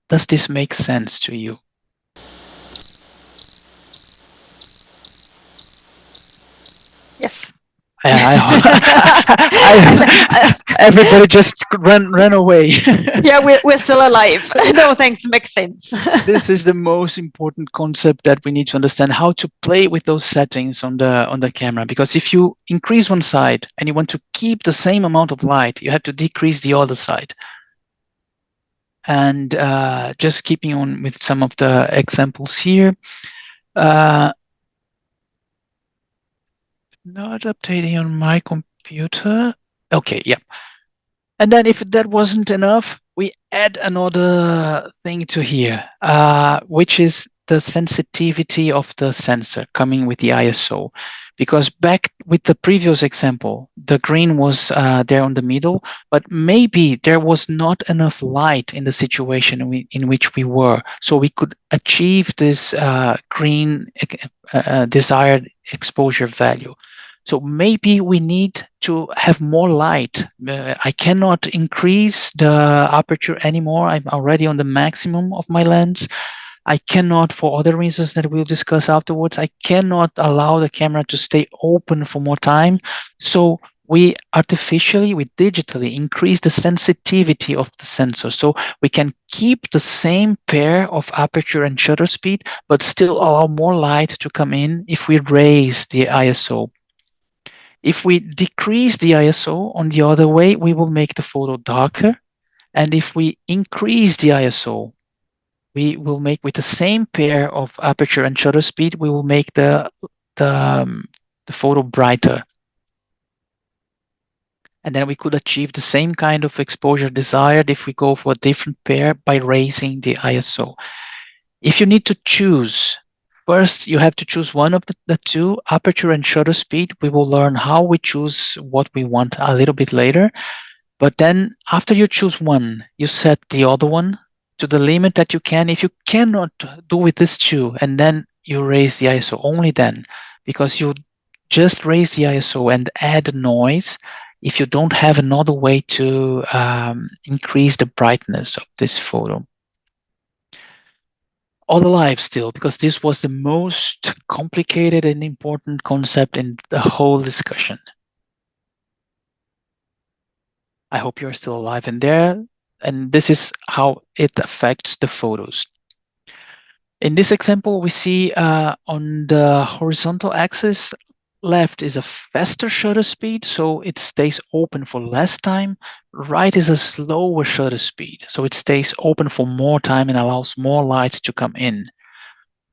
Does this make sense to you? Yes. Everybody just ran away. Yeah, we're still alive. No, thanks. Makes sense. This is the most important concept that we need to understand, how to play with those settings on the camera. Because if you increase one side and you want to keep the same amount of light, you have to decrease the other side. And just keeping on with some of the examples here. Not updating on my computer. Okay, yeah. And then if that wasn't enough, we add another thing to here, which is the sensitivity of the sensor coming with the ISO. Because back with the previous example, the green was there on the middle, but maybe there was not enough light in the situation in which we were. So we could achieve this green desired exposure value. So maybe we need to have more light. I cannot increase the aperture anymore. I'm already on the maximum of my lens. I cannot, for other reasons that we'll discuss afterwards, I cannot allow the camera to stay open for more time. So we digitally increase the sensitivity of the sensor. So we can keep the same pair of aperture and shutter speed, but still allow more light to come in if we raise the ISO. If we decrease the ISO on the other way, we will make the photo darker. And if we increase the ISO, we will make, with the same pair of aperture and shutter speed, we will make the photo brighter. And then we could achieve the same kind of exposure desired if we go for a different pair by raising the ISO. If you need to choose, first, you have to choose one of the two, aperture and shutter speed. We will learn how we choose what we want a little bit later. But then after you choose one, you set the other one to the limit that you can. If you cannot do with this two, and then you raise the ISO only then, because you just raise the ISO and add noise if you don't have another way to increase the brightness of this photo. All alive still, because this was the most complicated and important concept in the whole discussion. I hope you're still alive in there, and this is how it affects the photos. In this example, we see on the horizontal axis, left is a faster shutter speed, so it stays open for less time. Right is a slower shutter speed, so it stays open for more time and allows more light to come in.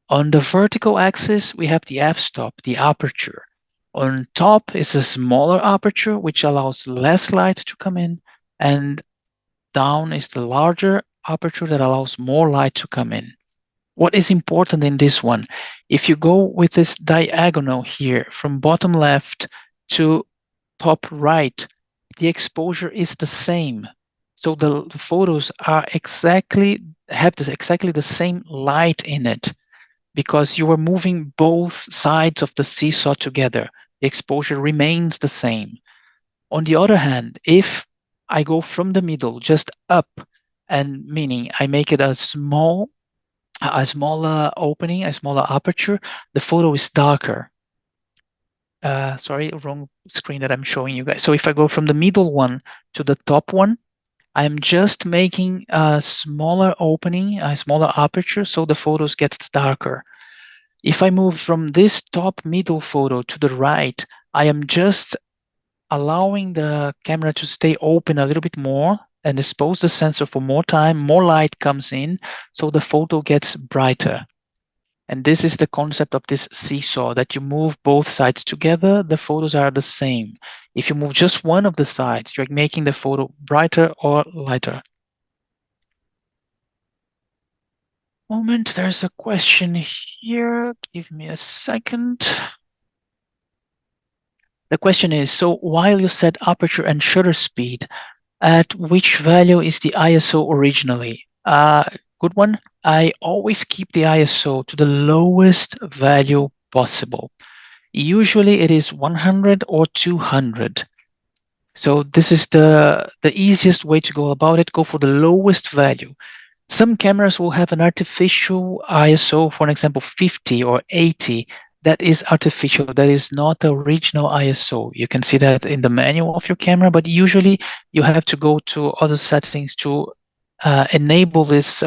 On the vertical axis, we have the f-stop, the aperture. On top is a smaller aperture, which allows less light to come in, and down is the larger aperture that allows more light to come in. What is important in this one, if you go with this diagonal here from bottom left to top right, the exposure is the same. So the photos are have exactly the same light in it, because you are moving both sides of the seesaw together. The exposure remains the same. On the other hand, if I go from the middle just up, and meaning I make it a smaller opening, a smaller aperture, the photo is darker. Sorry, wrong screen that I'm showing you guys. So if I go from the middle one to the top one, I'm just making a smaller opening, a smaller aperture, so the photos gets darker. If I move from this top middle photo to the right, I am just allowing the camera to stay open a little bit more and expose the sensor for more time, more light comes in, so the photo gets brighter. And this is the concept of this seesaw, that you move both sides together, the photos are the same. If you move just one of the sides, you're making the photo brighter or lighter. Moment, there's a question here. Give me a second. The question is, so while you set aperture and shutter speed, at which value is the ISO originally? Good one. I always keep the ISO to the lowest value possible. Usually it is 100 or 200. So this is the easiest way to go about it. Go for the lowest value. Some cameras will have an artificial ISO, for an example, 50 or 80. that is artificial. That is not the original ISO. You can see that in the manual of your camera, but usually you have to go to other settings to enable this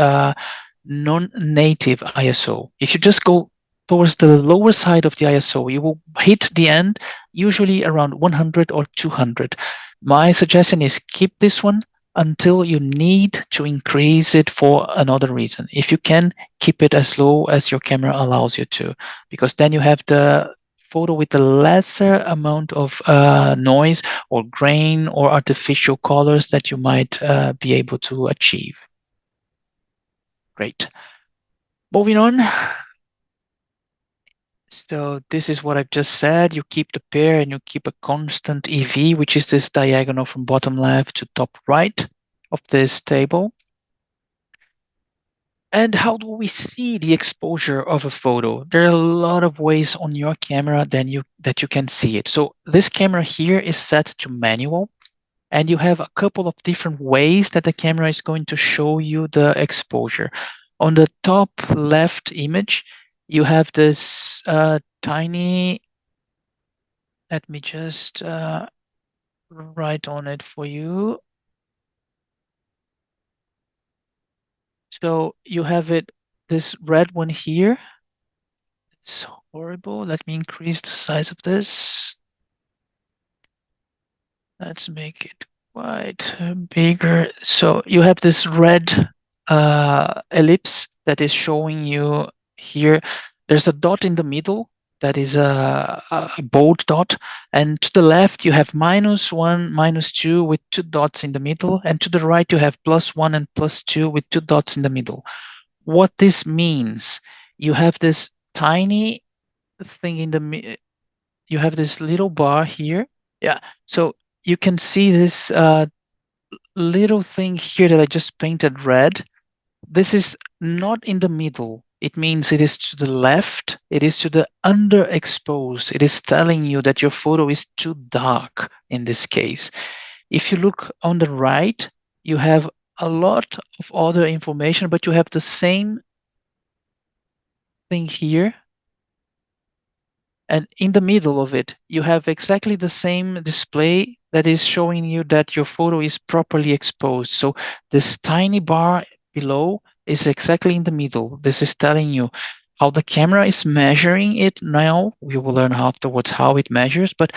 non-native ISO. If you just go towards the lower side of the ISO, you will hit the end, usually around 100 or 200. My suggestion is keep this one until you need to increase it for another reason. If you can, keep it as low as your camera allows you to, because then you have the photo with the lesser amount of noise or grain or artificial colors that you might be able to achieve. Great. Moving on. So this is what I've just said. You keep the pair and you keep a constant EV, which is this diagonal from bottom left to top right of this table. And how do we see the exposure of a photo? There are a lot of ways on your camera that you can see it. So this camera here is set to manual, and you have a couple of different ways that the camera is going to show you the exposure. On the top left image, you have this tiny, let me just write on it for you. So you have this red one here. It's horrible. Let me increase the size of this. Let's make it quite bigger. So you have this red ellipse that is showing you here. There's a dot in the middle that is a bold dot, and to the left you have -1, -2 with 2 dots in the middle, and to the right you have +1 and +2 with 2 dots in the middle. What this means, you have this tiny thing in the you have this little bar here. Yeah, so you can see this little thing here that I just painted red. This is not in the middle. It means it is to the left. It is to the underexposed. It is telling you that your photo is too dark in this case. If you look on the right, you have a lot of other information, but you have the same thing here. And in the middle of it, you have exactly the same display that is showing you that your photo is properly exposed. So this tiny bar below is exactly in the middle. This is telling you how the camera is measuring it now. We will learn afterwards how it measures, but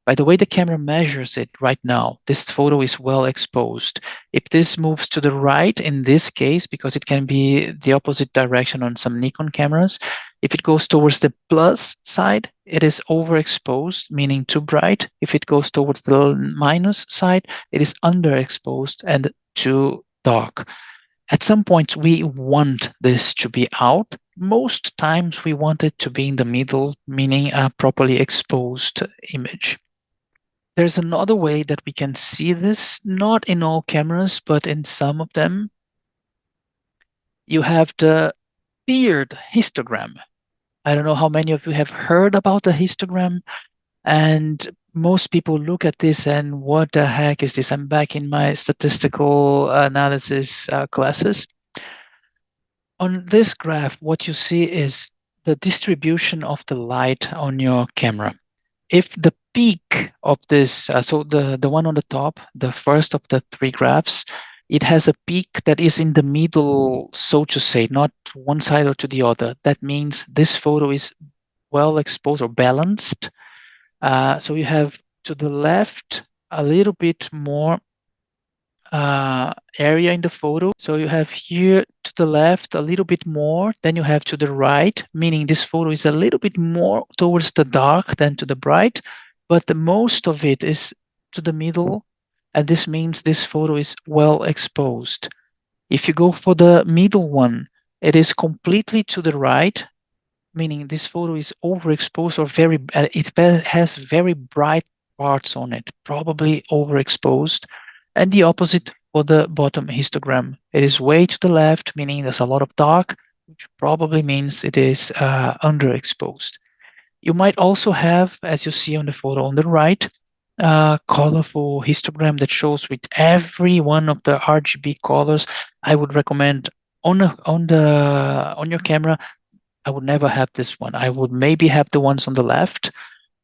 by the way the camera measures it right now, this photo is well exposed. If this moves to the right, in this case, because it can be the opposite direction on some Nikon cameras, if it goes towards the plus side, it is overexposed, meaning too bright. If it goes towards the minus side, it is underexposed and too dark. At some point, we want this to be out. Most times we want it to be in the middle, meaning a properly exposed image. There's another way that we can see this, not in all cameras, but in some of them. You have the tiered histogram. I don't know how many of you have heard about the histogram, and most people look at this and what the heck is this? I'm back in my statistical analysis classes. On this graph, what you see is the distribution of the light on your camera. If the peak of this, so the one on the top, the first of the 3 graphs, it has a peak that is in the middle, so to say, not to one side or to the other. That means this photo is well exposed or balanced. So you have to the left a little bit more area in the photo. So you have here to the left a little bit more, then you have to the right, meaning this photo is a little bit more towards the dark than to the bright, but the most of it is to the middle, and this means this photo is well exposed. If you go for the middle one, it is completely to the right, meaning this photo is overexposed or it has very bright parts on it, probably overexposed. And the opposite for the bottom histogram. It is way to the left, meaning there's a lot of dark, which probably means it is underexposed. You might also have, as you see on the photo on the right, a colorful histogram that shows with every one of the RGB colors. I would recommend on your camera I would never have this one. I would maybe have the ones on the left,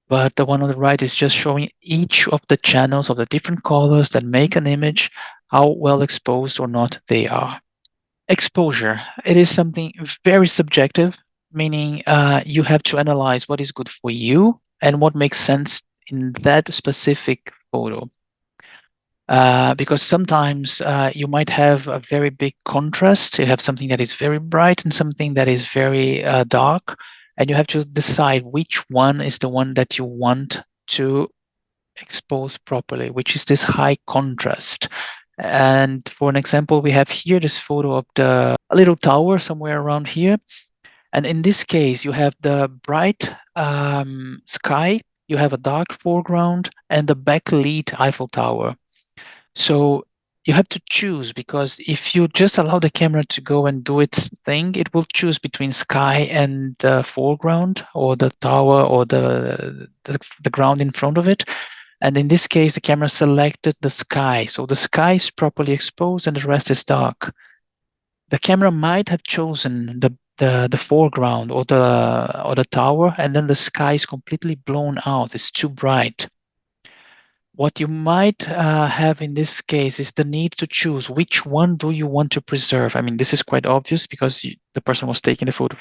but the one on the right is just showing each of the channels of the different colors that make an image, how well exposed or not they are. Exposure, it is something very subjective, meaning you have to analyze what is good for you and what makes sense in that specific photo. Because sometimes you might have a very big contrast. You have something that is very bright and something that is very dark, and you have to decide which one is the one that you want to expose properly, which is this high contrast. And for an example, we have here this photo of a little tower somewhere around here. And in this case, you have the bright sky, you have a dark foreground, and the backlit Eiffel Tower. So you have to choose, because if you just allow the camera to go and do its thing, it will choose between sky and the foreground, or the tower, or the ground in front of it. And in this case, the camera selected the sky. So the sky is properly exposed and the rest is dark. The camera might have chosen the foreground or the tower, and then the sky is completely blown out. It's too bright. What you might have in this case is the need to choose which one do you want to preserve. I mean, this is quite obvious because the person was taking the photo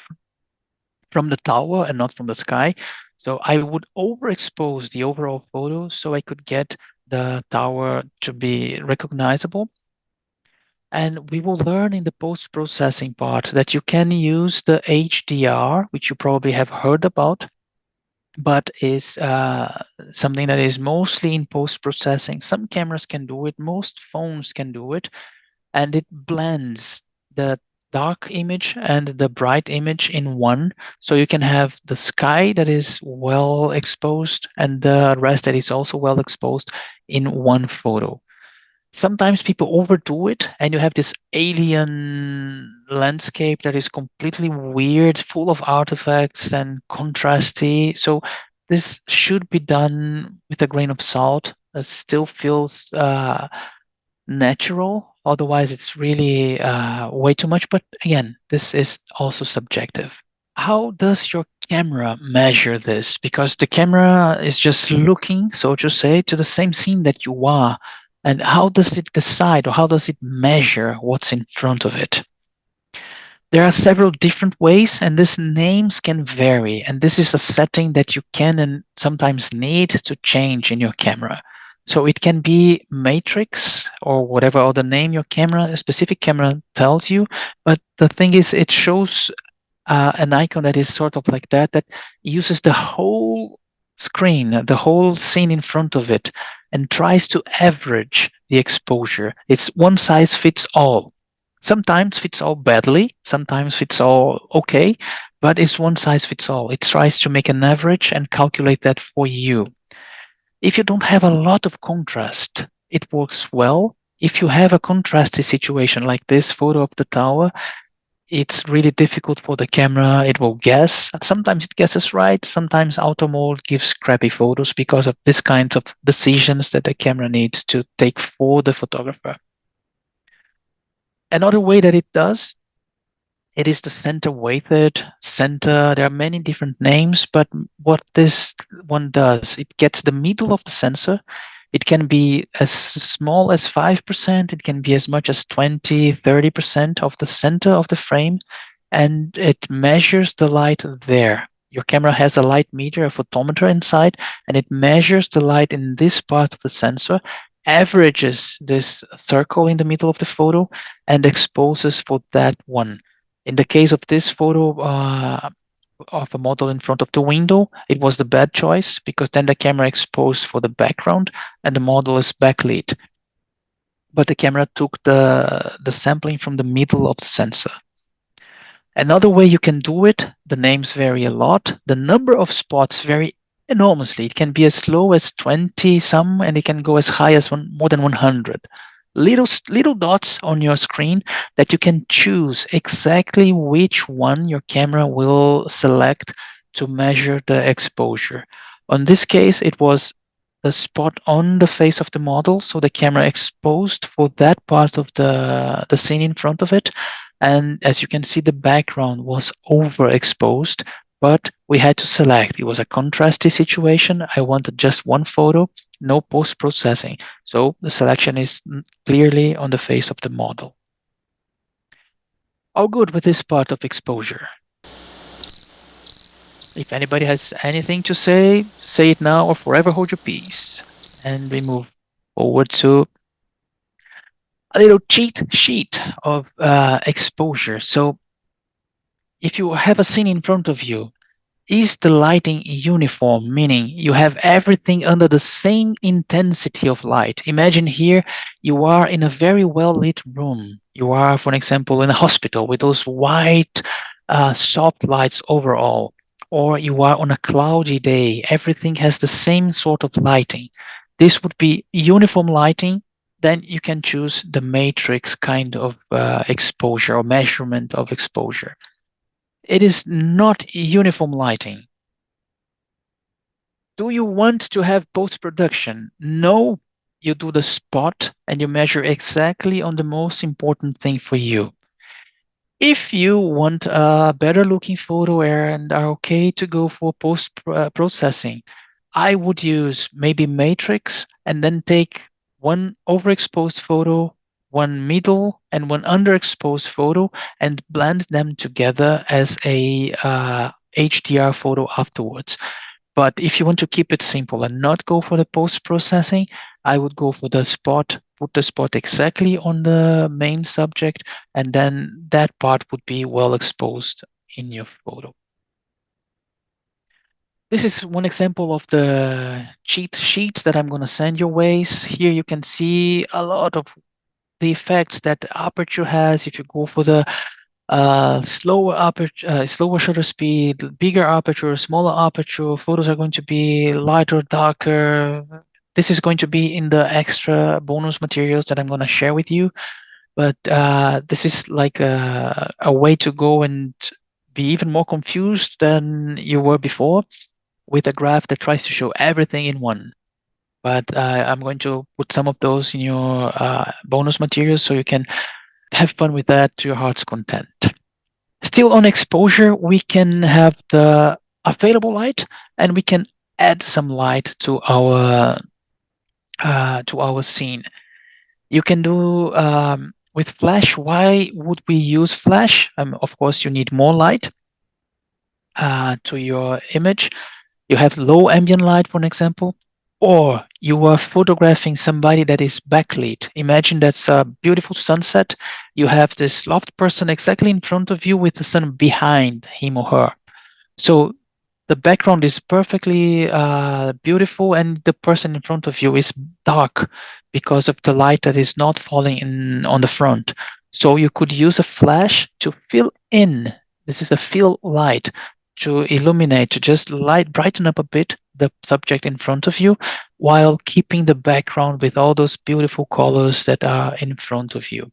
from the tower and not from the sky. So I would overexpose the overall photo so I could get the tower to be recognizable. And we will learn in the post-processing part that you can use the HDR, which you probably have heard about, but is something that is mostly in post-processing. Some cameras can do it, most phones can do it, and it blends the dark image and the bright image in one. So you can have the sky that is well exposed and the rest that is also well exposed in one photo. Sometimes people overdo it and you have this alien landscape that is completely weird, full of artifacts and contrasty. So this should be done with a grain of salt. It still feels natural. Otherwise, it's really way too much. But again, this is also subjective. How does your camera measure this? Because the camera is just looking, so to say, to the same scene that you are. And how does it decide, or how does it measure what's in front of it? There are several different ways, and these names can vary. And this is a setting that you can and sometimes need to change in your camera. So it can be matrix or whatever other name your camera, a specific camera tells you. But the thing is, it shows an icon that is sort of like that uses the whole screen, the whole scene in front of it, and tries to average the exposure. It's one size fits all. Sometimes fits all badly, sometimes fits all okay, but it's one size fits all. It tries to make an average and calculate that for you. If you don't have a lot of contrast, it works well. If you have a contrasty situation like this photo of the tower, it's really difficult for the camera. It will guess. Sometimes it guesses right. Sometimes auto mode gives crappy photos because of this kinds of decisions that the camera needs to take for the photographer. Another way that it does, it is the center weighted center. There are many different names, but what this one does, it gets the middle of the sensor. It can be as small as 5%. It can be as much as 20, 30% of the center of the frame, and it measures the light there. Your camera has a light meter, a photometer inside, and it measures the light in this part of the sensor, averages this circle in the middle of the photo, and exposes for that one. In the case of this photo, of a model in front of the window, it was the bad choice because then the camera exposed for the background and the model is backlit. But the camera took the sampling from the middle of the sensor. Another way you can do it, the names vary a lot. The number of spots vary enormously. It can be as low as 20 some, and it can go as high as more than 100. Little dots on your screen that you can choose exactly which one your camera will select to measure the exposure. On this case, it was a spot on the face of the model, so the camera exposed for that part of the scene in front of it, And as you can see, the background was overexposed, but we had to select. It was a contrasty situation. I wanted just one photo, no post-processing. So the selection is clearly on the face of the model. All good with this part of exposure. If anybody has anything to say it now or forever hold your peace. And we move forward to a little cheat sheet of exposure. So if you have a scene in front of you, is the lighting uniform, meaning you have everything under the same intensity of light? Imagine here you are in a very well lit room. You are, for example, in a hospital with those white soft lights overall, or you are on a cloudy day. Everything has the same sort of lighting. This would be uniform lighting. Then you can choose the matrix kind of exposure or measurement of exposure. It is not uniform lighting. Do you want to have post-production? No, you do the spot and you measure exactly on the most important thing for you. If you want a better looking photo and are okay to go for post-processing, I would use maybe matrix and then take one overexposed photo, one middle and one underexposed photo and blend them together as a HDR photo afterwards. But if you want to keep it simple and not go for the post-processing, I would go for the spot, put the spot exactly on the main subject, and then that part would be well exposed in your photo. This is one example of the cheat sheets that I'm going to send your ways. Here you can see a lot of the effects that the aperture has. If you go for the slower aperture, slower shutter speed, bigger aperture, smaller aperture, photos are going to be lighter, darker. This is going to be in the extra bonus materials that I'm going to share with you. But this is like a way to go and be even more confused than you were before with a graph that tries to show everything in one. But I'm going to put some of those in your bonus materials so you can have fun with that to your heart's content. Still on exposure, we can have the available light and we can add some light to our scene. You can do with flash. Why would we use flash? Of course, you need more light to your image. You have low ambient light, for example, or you are photographing somebody that is backlit. Imagine that's a beautiful sunset. You have this loved person exactly in front of you with the sun behind him or her. So the background is perfectly beautiful and the person in front of you is dark because of the light that is not falling in on the front. So you could use a flash to fill in. This is a fill light to illuminate, to just brighten up a bit the subject in front of you while keeping the background with all those beautiful colors that are in front of you.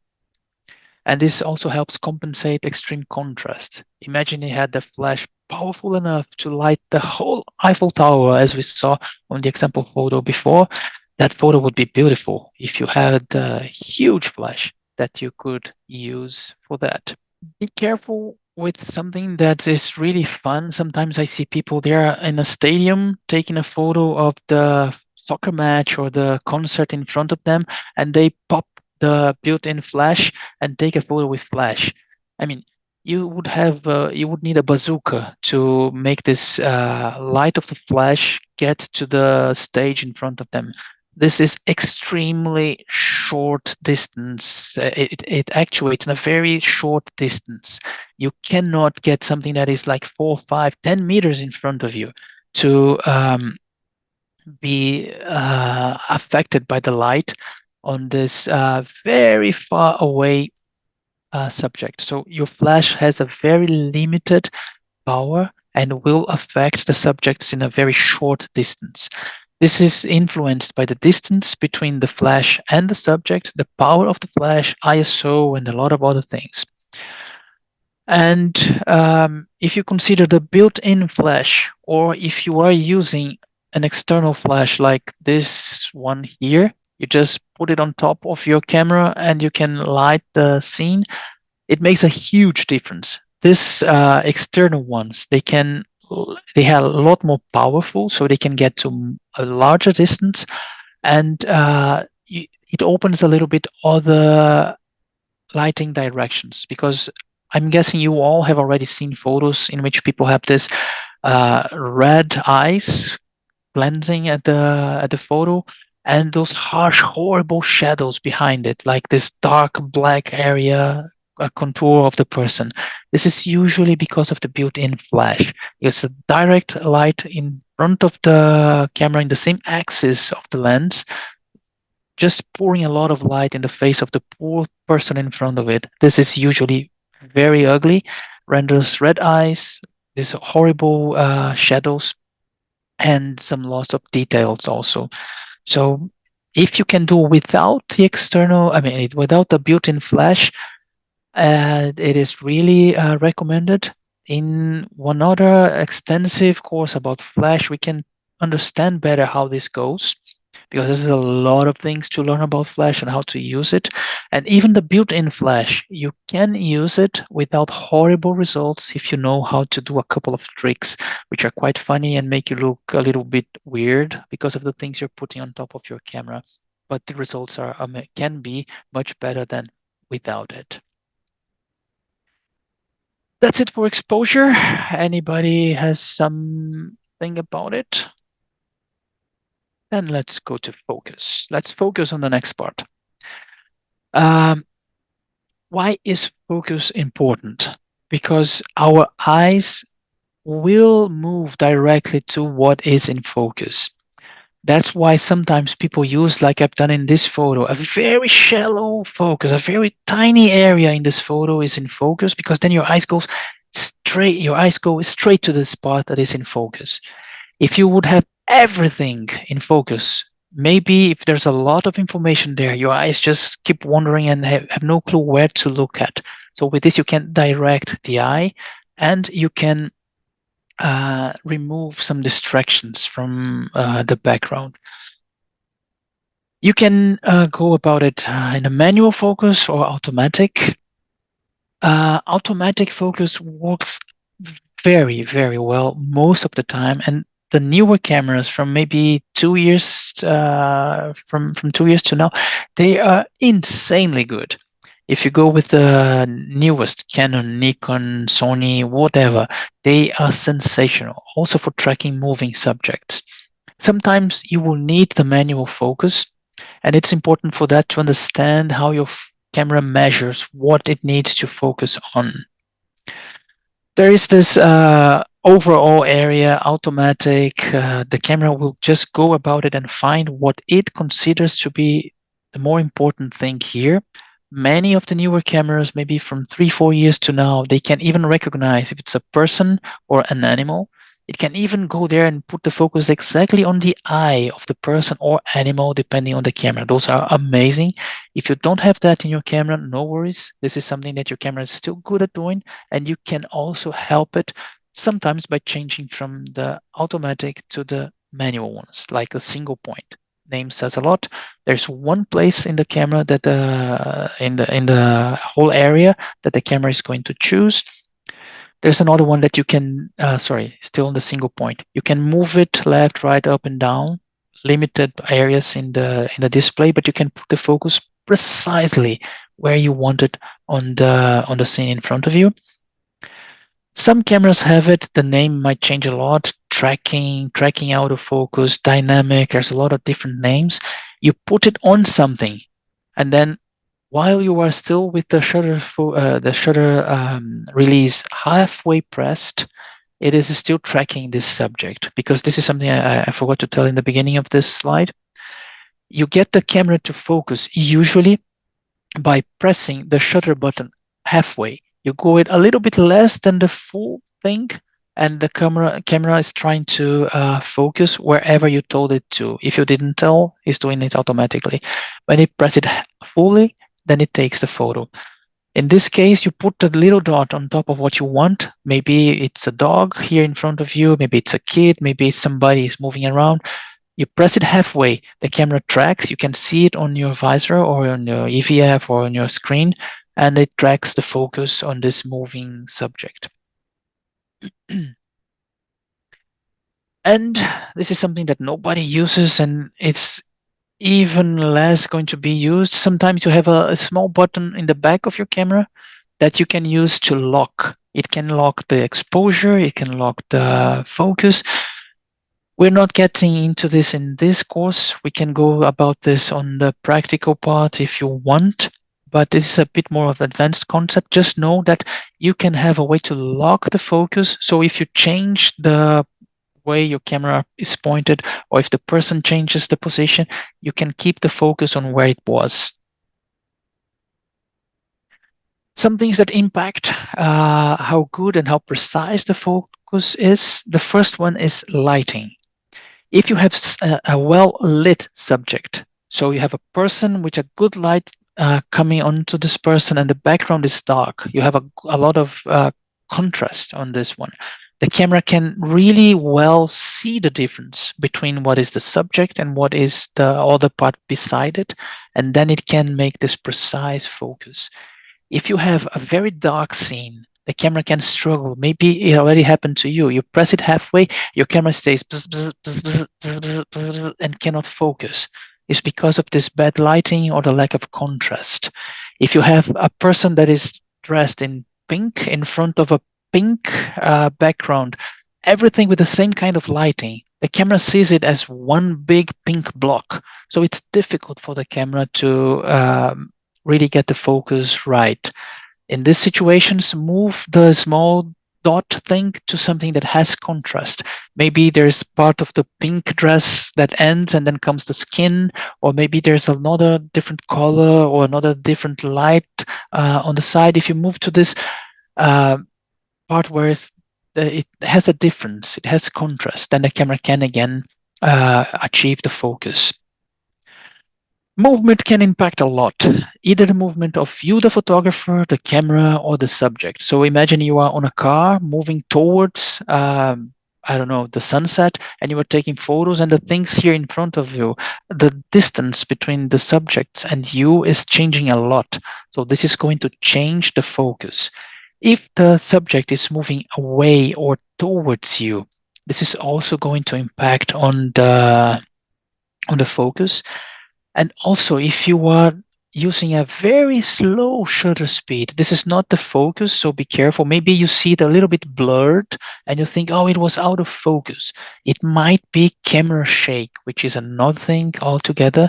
And this also helps compensate extreme contrast. Imagine you had the flash powerful enough to light the whole Eiffel Tower, as we saw on the example photo before. That photo would be beautiful if you had a huge flash that you could use for that. Be careful with something that is really fun. Sometimes I see people there in a stadium taking a photo of the soccer match or the concert in front of them, and they pop the built-in flash and take a photo with flash. I mean, you would need a bazooka to make this light of the flash get to the stage in front of them. This is extremely short distance. It actuates in a very short distance. You cannot get something that is like 4, 5, 10 meters in front of you to be affected by the light on this very far away subject. So your flash has a very limited power and will affect the subjects in a very short distance. This is influenced by the distance between the flash and the subject, the power of the flash, ISO, and a lot of other things. And if you consider the built-in flash, or if you are using an external flash like this one here, you just put it on top of your camera and you can light the scene. it makes a huge difference. This external ones, they have a lot more powerful, so they can get to a larger distance, and it opens a little bit other lighting directions, because I'm guessing you all have already seen photos in which people have this red eyes glancing at the photo, and those harsh, horrible shadows behind it, like this dark black area, a contour of the person. This is usually because of the built-in flash. It's a direct light in front of the camera in the same axis of the lens, just pouring a lot of light in the face of the poor person in front of it. This is usually very ugly, renders red eyes, these horrible shadows, and some loss of details also. So if you can do without the external, without the built-in flash, it is really recommended. In one other extensive course about flash, we can understand better how this goes, because there's a lot of things to learn about flash and how to use it. And even the built-in flash, you can use it without horrible results if you know how to do a couple of tricks, which are quite funny and make you look a little bit weird because of the things you're putting on top of your camera. But the results can be much better than without it. That's it for exposure. Anybody has something about it? Then let's go to focus. Let's focus on the next part. Why is focus important? Because our eyes will move directly to what is in focus. That's why sometimes people use, like I've done in this photo, a very shallow focus, a very tiny area in this photo is in focus, because then your eyes go straight to the spot that is in focus. If you would have everything in focus, maybe if there's a lot of information there, your eyes just keep wandering and have no clue where to look at. So with this, you can direct the eye, and you can remove some distractions from the background. You can go about it in a manual focus or automatic. Automatic focus works very, very well most of the time, and the newer cameras from maybe 2 years from 2 years to now, they are insanely good. If you go with the newest Canon, Nikon, Sony, whatever, they are sensational, also for tracking moving subjects. Sometimes you will need the manual focus, and it's important for that to understand how your camera measures what it needs to focus on. There is this overall area, automatic. The camera will just go about it and find what it considers to be the more important thing here. Many of the newer cameras, maybe from 3-4 years to now, they can even recognize if it's a person or an animal. It can even go there and put the focus exactly on the eye of the person or animal, depending on the camera. Those are amazing. If you don't have that in your camera, no worries. This is something that your camera is still good at doing, and you can also help it sometimes by changing from the automatic to the manual ones, like a single point. Name says a lot. There's one place in the camera that in the whole area that the camera is going to choose. There's another one that you can, still on the single point. You can move it left, right, up, and down, limited areas in the display, but you can put the focus precisely where you want it on the scene in front of you. Some cameras have it. The name might change a lot. Tracking autofocus, dynamic. There's a lot of different names. You put it on something, and then while you are still with the shutter release halfway pressed, it is still tracking this subject, because this is something I forgot to tell in the beginning of this slide. You get the camera to focus usually by pressing the shutter button halfway. You go it a little bit less than the full thing, and the camera is trying to focus wherever you told it to. If you didn't tell, it's doing it automatically. When you press it fully, then it takes the photo. In this case, you put the little dot on top of what you want. Maybe it's a dog here in front of you. Maybe it's a kid. Maybe it's somebody is moving around. You press it halfway. The camera tracks. You can see it on your visor or on your EVF or on your screen. and it tracks the focus on this moving subject. And this is something that nobody uses, and it's even less going to be used. Sometimes you have a small button in the back of your camera that you can use to lock. It can lock the exposure, it can lock the focus. We're not getting into this in this course. We can go about this on the practical part if you want, but this is a bit more of an advanced concept. Just know that you can have a way to lock the focus. So if you change the way your camera is pointed, or if the person changes the position, you can keep the focus on where it was. Some things that impact how good and how precise the focus is. The first one is lighting. If you have a well-lit subject, so you have a person with a good light coming onto this person and the background is dark, you have a lot of contrast on this one. The camera can really well see the difference between what is the subject and what is the other part beside it, and then it can make this precise focus. If you have a very dark scene, the camera can struggle. Maybe it already happened to you. You press it halfway, your camera stays and cannot focus. It's because of this bad lighting or the lack of contrast. If you have a person that is dressed in pink in front of a pink background, everything with the same kind of lighting, the camera sees it as one big pink block. So it's difficult for the camera to really get the focus right. In these situations, move the small dot thing to something that has contrast. Maybe there's part of the pink dress that ends and then comes the skin, or maybe there's another different color or another different light on the side. If you move to this part where it has a difference, it has contrast, then the camera can again achieve the focus. Movement can impact a lot, either the movement of you, the photographer, the camera, or the subject. So imagine you are on a car moving towards, I don't know, the sunset, and you are taking photos, and the things here in front of you, the distance between the subjects and you is changing a lot. So this is going to change the focus. If the subject is moving away or towards you, this is also going to impact on the focus. And also, if you are using a very slow shutter speed, this is not the focus, so be careful. Maybe you see it a little bit blurred and you think, oh, it was out of focus. It might be camera shake, which is another thing altogether.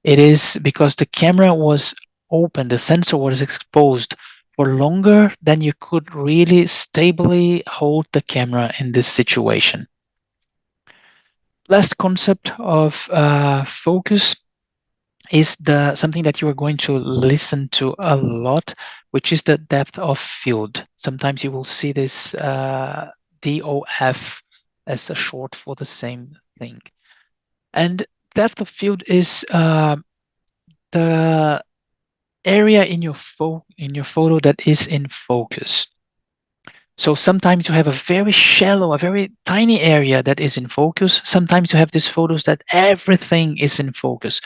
It is because the camera was open, the sensor was exposed for longer than you could really stably hold the camera in this situation. Last concept of focus is something that you are going to listen to a lot, which is the depth of field. Sometimes you will see this DOF as a short for the same thing. And depth of field is the area in your photo that is in focus. So sometimes you have a very shallow, a very tiny area that is in focus. Sometimes you have these photos that everything is in focus.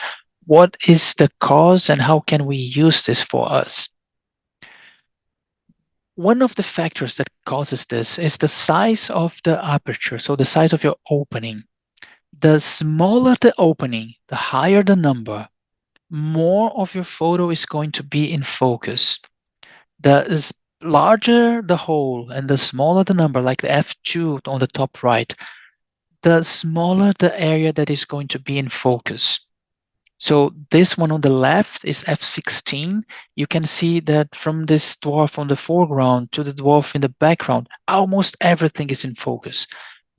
What is the cause and how can we use this for us? One of the factors that causes this is the size of the aperture, so the size of your opening. The smaller the opening, the higher the number, more of your photo is going to be in focus. The larger the hole and the smaller the number, like the F2 on the top right, the smaller the area that is going to be in focus. So this one on the left is F16. You can see that from this dwarf on the foreground to the dwarf in the background, almost everything is in focus.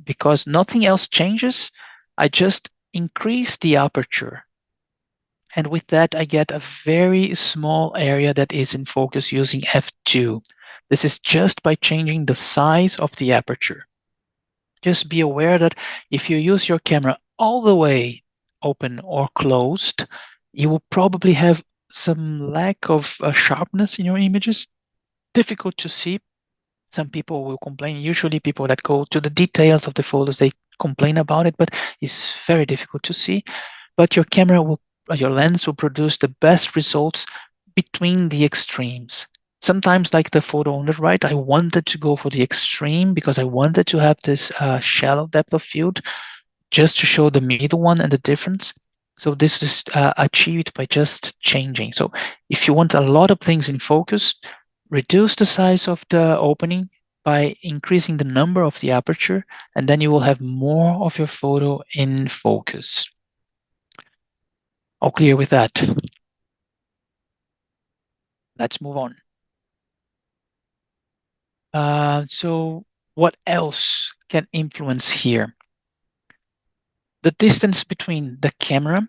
Because nothing else changes, I just increase the aperture. And with that, I get a very small area that is in focus using F2. This is just by changing the size of the aperture. Just be aware that if you use your camera all the way open or closed, you will probably have some lack of sharpness in your images, difficult to see. Some people will complain. Usually people that go to the details of the photos, they complain about it, but it's very difficult to see. But your lens will produce the best results between the extremes. Sometimes, like the photo on the right, I wanted to go for the extreme because I wanted to have this shallow depth of field just to show the middle one and the difference. So this is achieved by just changing. So if you want a lot of things in focus, reduce the size of the opening by increasing the number of the aperture, and then you will have more of your photo in focus. All clear with that? Let's move on. So what else can influence here? The distance between the camera,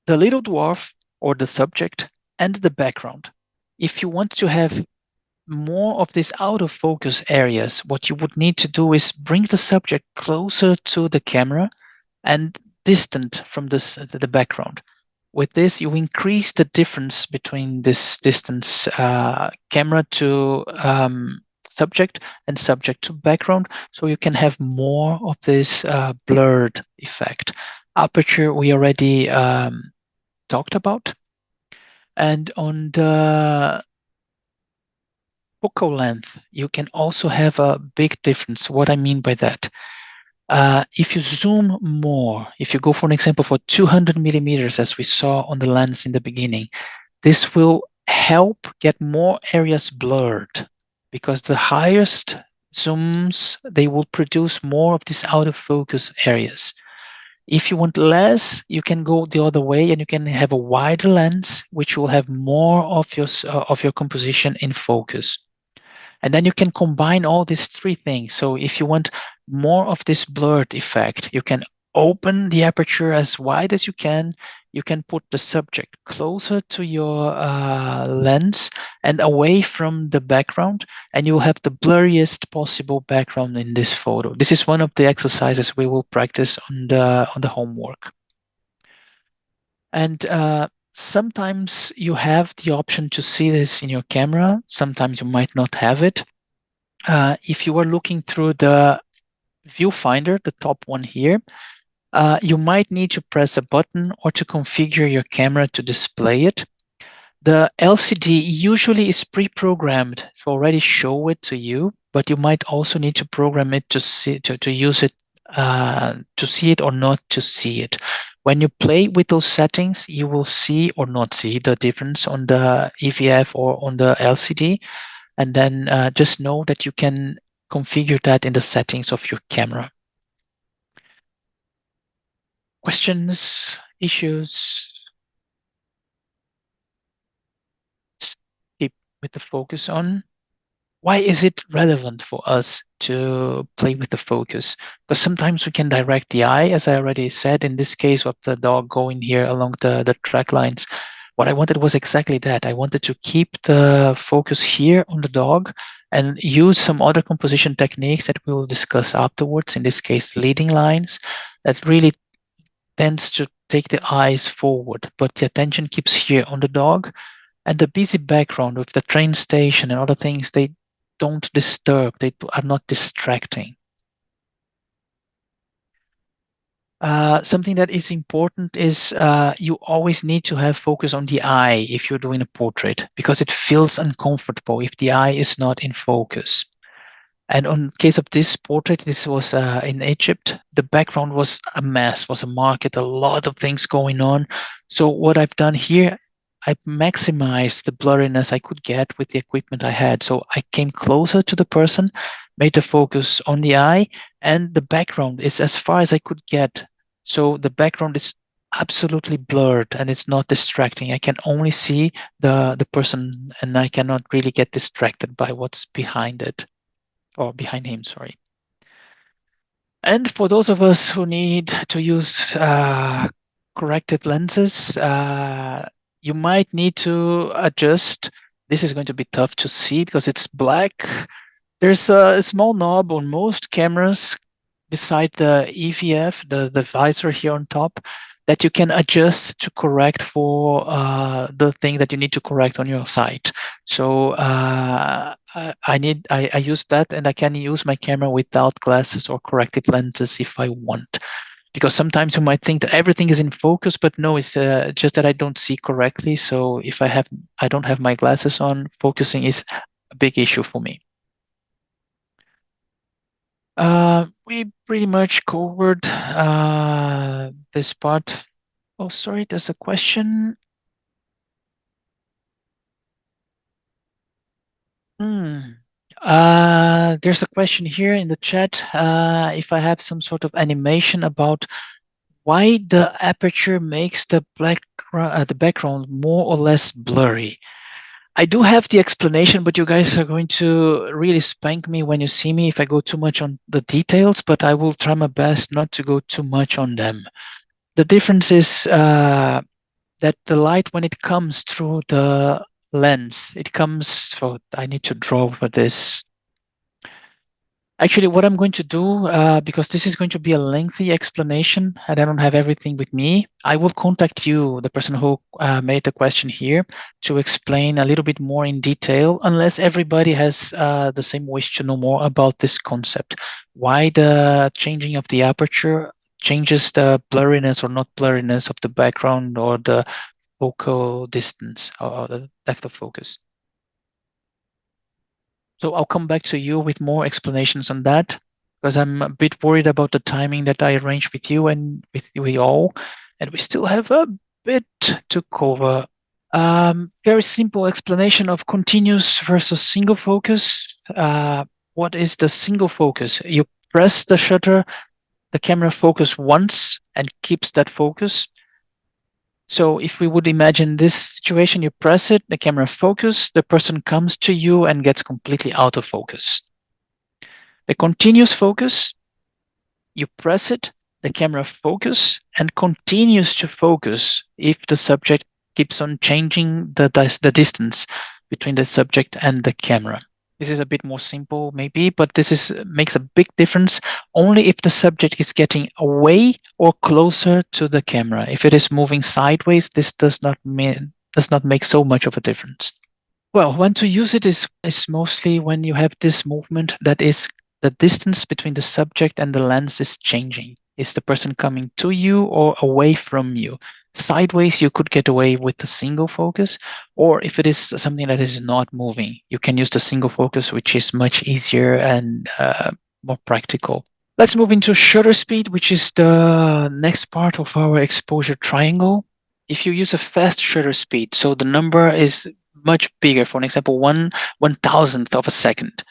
the little dwarf or the subject, and the background. If you want to have more of these out of focus areas, what you would need to do is bring the subject closer to the camera and distant from the background. With this, you increase the difference between this distance camera to subject and subject to background, so you can have more of this blurred effect. Aperture we already talked about. And on the focal length, you can also have a big difference. What I mean by that, if you zoom more, if you go for an example for 200 millimeters, as we saw on the lens in the beginning, this will help get more areas blurred, because the highest zooms, they will produce more of these out of focus areas. If you want less, you can go the other way and you can have a wider lens, which will have more of your composition in focus. And then you can combine all these three things. So if you want more of this blurred effect, you can open the aperture as wide as you can. You can put the subject closer to your lens and away from the background, and you'll have the blurriest possible background in this photo. This is one of the exercises we will practice on the homework. And sometimes you have the option to see this in your camera. Sometimes you might not have it. If you are looking through the viewfinder, the top one here, you might need to press a button or to configure your camera to display it. The LCD usually is pre-programmed to already show it to you, but you might also need to program it to use it, to see it or not to see it. When you play with those settings, you will see or not see the difference on the EVF or on the LCD. And then just know that you can configure that in the settings of your camera. Questions, issues? Keep with the focus on. Why is it relevant for us to play with the focus? Because sometimes we can direct the eye, as I already said, in this case of the dog going here along the track lines. What I wanted was exactly that. I wanted to keep the focus here on the dog and use some other composition techniques that we will discuss afterwards, in this case, leading lines, that really tends to take the eyes forward, but the attention keeps here on the dog. And the busy background with the train station and other things, they don't disturb, they are not distracting. Something that is important is you always need to have focus on the eye if you're doing a portrait, because it feels uncomfortable if the eye is not in focus. And on case of this portrait, this was in Egypt, the background was a mess, was a market, a lot of things going on. So what I've done here, I maximized the blurriness I could get with the equipment I had. So I came closer to the person, made the focus on the eye, and the background is as far as I could get. So the background is absolutely blurred and it's not distracting. I can only see the person and I cannot really get distracted by what's behind it, or behind him, sorry. And for those of us who need to use corrective lenses, you might need to adjust. This is going to be tough to see because it's black. There's a small knob on most cameras beside the EVF, the visor here on top, that you can adjust to correct for the thing that you need to correct on your site. So I use that, and I can use my camera without glasses or corrective lenses if I want. Because sometimes you might think that everything is in focus, but no, it's just that I don't see correctly. So if I don't have my glasses on, focusing is a big issue for me. We pretty much covered this part. Oh, sorry, there's a question. There's a question here in the chat. If I have some sort of animation about why the aperture makes the background more or less blurry. I do have the explanation, but you guys are going to really spank me when you see me if I go too much on the details, but I will try my best not to go too much on them. The difference is that the light, when it comes through the lens, it comes, so I need to draw for this. Actually, what I'm going to do, because this is going to be a lengthy explanation and I don't have everything with me, I will contact you, the person who made the question here, to explain a little bit more in detail, unless everybody has the same wish to know more about this concept. Why the changing of the aperture changes the blurriness or not blurriness of the background or the focal distance or the depth of focus. So I'll come back to you with more explanations on that, because I'm a bit worried about the timing that I arranged with you and with we all, and we still have a bit to cover. Very simple explanation of continuous versus single focus. What is the single focus? You press the shutter, the camera focus once and keeps that focus. So if we would imagine this situation, you press it, the camera focus, the person comes to you and gets completely out of focus. The continuous focus, you press it, the camera focus and continues to focus if the subject keeps on changing the distance between the subject and the camera. This is a bit more simple maybe, but this makes a big difference only if the subject is getting away or closer to the camera. If it is moving sideways, this does not make so much of a difference. Well, when to use it is mostly when you have this movement that is the distance between the subject and the lens is changing. Is the person coming to you or away from you? Sideways, you could get away with the single focus, or if it is something that is not moving, you can use the single focus, which is much easier and more practical. Let's move into shutter speed, which is the next part of our exposure triangle. If you use a fast shutter speed, so the number is much bigger, for example, 1/1000th of a second.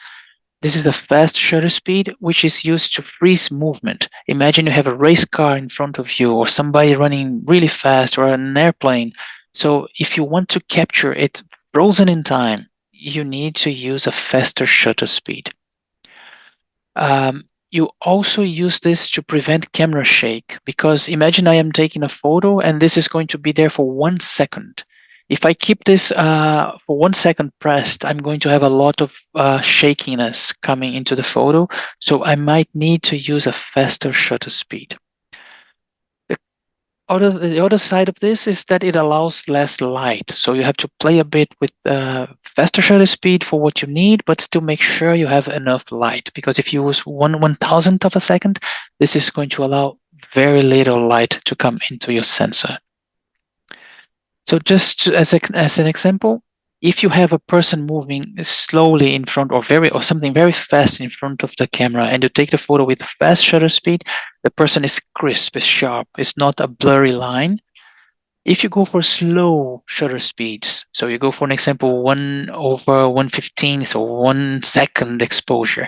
This is the fast shutter speed, which is used to freeze movement. Imagine you have a race car in front of you or somebody running really fast or an airplane. So if you want to capture it frozen in time, you need to use a faster shutter speed. You also use this to prevent camera shake, because imagine I am taking a photo and this is going to be there for 1 second. If I keep this for 1 second pressed, I'm going to have a lot of shakiness coming into the photo. So I might need to use a faster shutter speed. The other side of this is that it allows less light. So you have to play a bit with faster shutter speed for what you need, but still make sure you have enough light. Because if you use 1/1000th of a second, this is going to allow very little light to come into your sensor. So just as an example, if you have a person moving slowly in front or something very fast in front of the camera and you take the photo with fast shutter speed, the person is crisp, is sharp, it's not a blurry line. If you go for slow shutter speeds, so you go for an example 1/115th or 1 second exposure,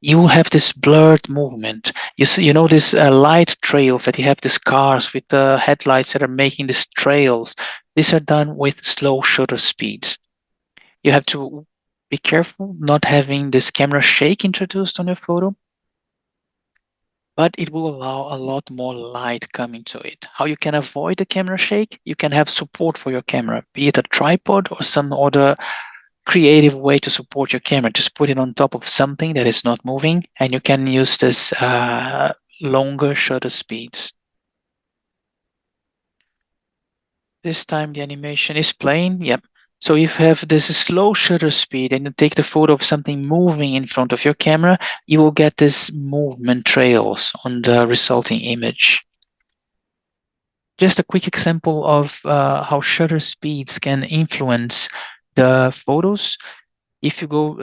you will have this blurred movement. You know these light trails that you have, these cars with the headlights that are making these trails. These are done with slow shutter speeds. You have to be careful not having this camera shake introduced on your photo, but it will allow a lot more light coming to it. How you can avoid the camera shake? You can have support for your camera, be it a tripod or some other creative way to support your camera. Just put it on top of something that is not moving, and you can use this longer shutter speeds. This time the animation is playing. Yep. So if you have this slow shutter speed and you take the photo of something moving in front of your camera, you will get this movement trails on the resulting image. Just a quick example of how shutter speeds can influence the photos. If you go,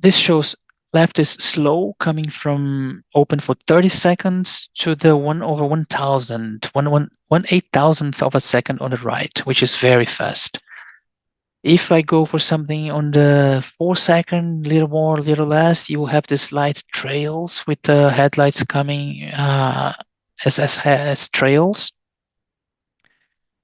this shows left is slow, coming from open for 30 seconds to the 1/1000, 1/8000th of a second on the right, which is very fast. If I go for something on the 4 second, little more, little less, you will have this light trails with the headlights coming as trails.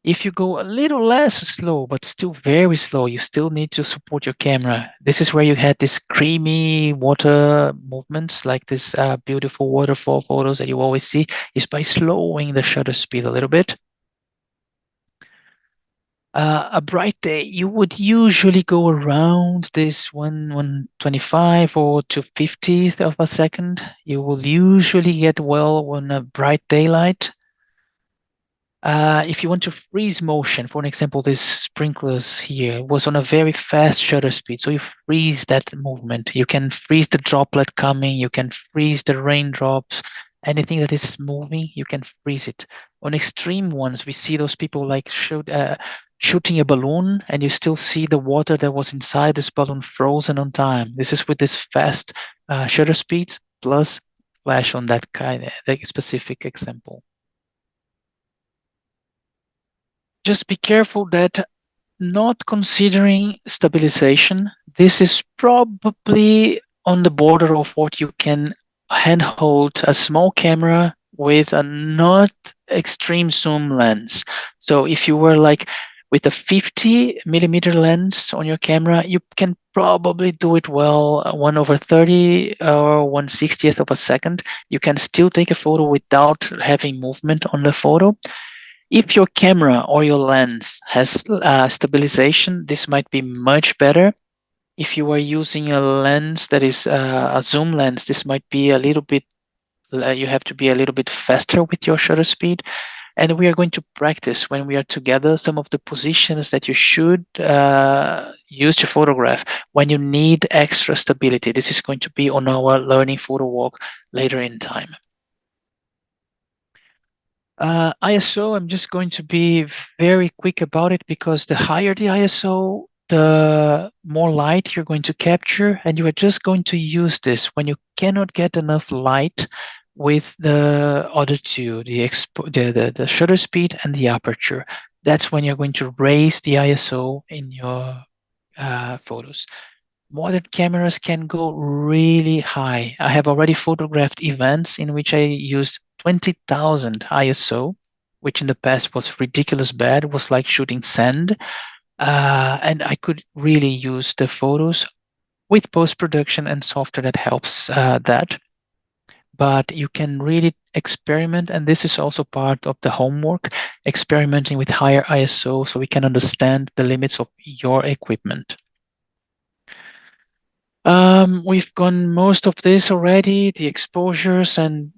If you go a little less slow, but still very slow, you still need to support your camera. This is where you had this creamy water movements, like this beautiful waterfall photos that you always see, is by slowing the shutter speed a little bit. A bright day, you would usually go around this 1/125 or 2/50th of a second. You will usually get well on a bright daylight. If you want to freeze motion, for an example, this sprinklers here was on a very fast shutter speed. So you freeze that movement. You can freeze the droplet coming. You can freeze the raindrops. Anything that is moving, you can freeze it. On extreme ones, we see those people like shooting a balloon, and you still see the water that was inside this balloon frozen on time. This is with this fast shutter speeds plus flash on that kind of specific example. Just be careful that not considering stabilization, this is probably on the border of what you can handhold a small camera with a not extreme zoom lens. So if you were like with a 50mm lens on your camera, you can probably do it well, 1/30 or 1/60th of a second. You can still take a photo without having movement on the photo. If your camera or your lens has stabilization, this might be much better. If you are using a lens that is a zoom lens, this might be a little bit, you have to be a little bit faster with your shutter speed. And we are going to practice when we are together some of the positions that you should use to photograph when you need extra stability. This is going to be on our learning photo walk later in time. ISO, I'm just going to be very quick about it because the higher the ISO, the more light you're going to capture, and you are just going to use this when you cannot get enough light with the other two, the shutter speed and the aperture. That's when you're going to raise the ISO in your photos. Modern cameras can go really high. I have already photographed events in which I used 20,000 ISO, which in the past was ridiculous bad. It was like shooting sand. And I could really use the photos with post-production and software that helps that. But you can really experiment, and this is also part of the homework, experimenting with higher ISO so we can understand the limits of your equipment. We've gone most of this already, the exposures and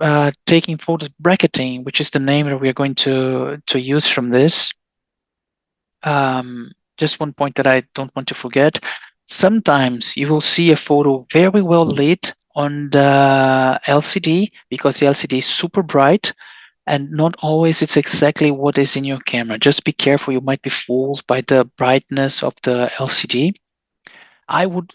taking photos, bracketing, which is the name that we are going to use from this. Just one point that I don't want to forget. Sometimes you will see a photo very well lit on the LCD because the LCD is super bright, and not always it's exactly what is in your camera. Just be careful, you might be fooled by the brightness of the LCD. I would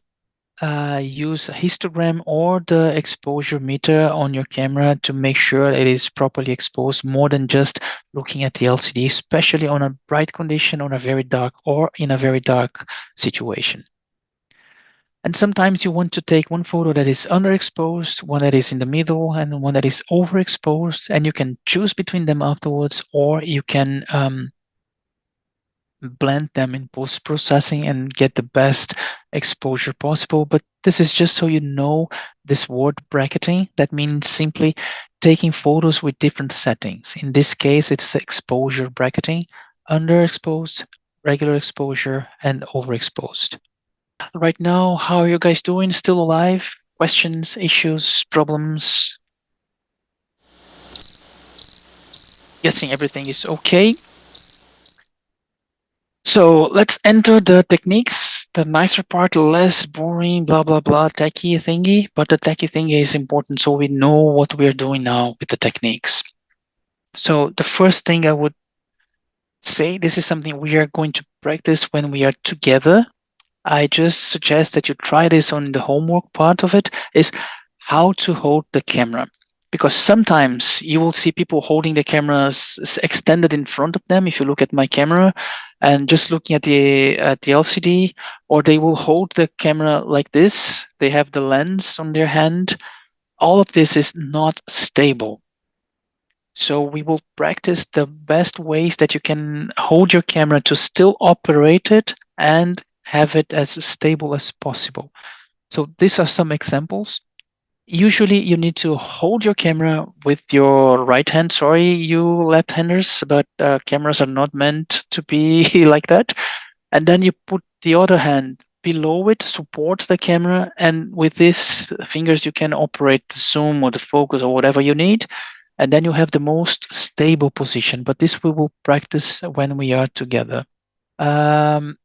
use a histogram or the exposure meter on your camera to make sure it is properly exposed more than just looking at the LCD, especially on a bright condition, on a very dark or in a very dark situation. And sometimes you want to take one photo that is underexposed, one that is in the middle, and one that is overexposed, and you can choose between them afterwards, or you can blend them in post-processing and get the best exposure possible. But this is just so you know this word bracketing. That means simply taking photos with different settings. In this case, it's exposure bracketing, underexposed, regular exposure, and overexposed. Right now, how are you guys doing? Still alive? Questions, issues, problems? Guessing everything is okay. So let's enter the techniques, the nicer part, less boring, blah, blah, blah, techie thingy. But the techie thingy is important so we know what we're doing now with the techniques. So the first thing I would say this is something we are going to practice when we are together. I just suggest that you try this on the homework part of it, is how to hold the camera. Because sometimes you will see people holding the cameras extended in front of them. If you look at my camera and just looking at the LCD, or they will hold the camera like this. They have the lens on their hand. All of this is not stable. So we will practice the best ways that you can hold your camera to still operate it and have it as stable as possible. So these are some examples. Usually you need to hold your camera with your right hand. Sorry, you left-handers, but cameras are not meant to be like that. And then you put the other hand below it, support the camera, and with these fingers you can operate the zoom or the focus or whatever you need. And then you have the most stable position. But this we will practice when we are together.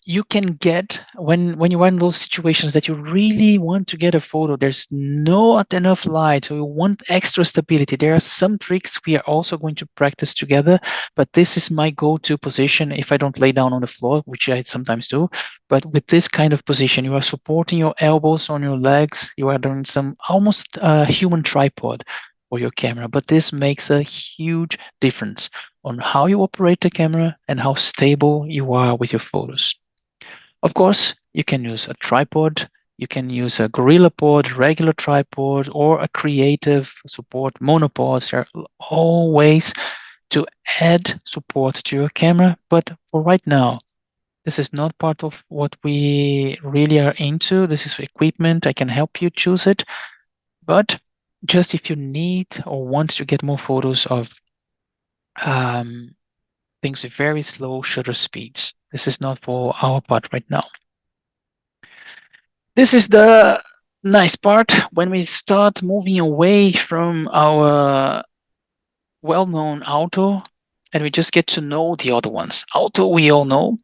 You can get when you are in those situations that you really want to get a photo, there's not enough light, so you want extra stability. There are some tricks we are also going to practice together, but this is my go-to position if I don't lay down on the floor, which I sometimes do. But with this kind of position, you are supporting your elbows on your legs. You are doing some almost human tripod for your camera, but this makes a huge difference on how you operate the camera and how stable you are with your photos. Of course, you can use a tripod, you can use a GorillaPod, regular tripod, or a creative support monopods. There are all ways to add support to your camera, but for right now, this is not part of what we really are into. This is equipment. I can help you choose it, but just if you need or want to get more photos of things with very slow shutter speeds. This is not for our part right now. This is the nice part when we start moving away from our well-known auto and we just get to know the other ones. Auto, we all know,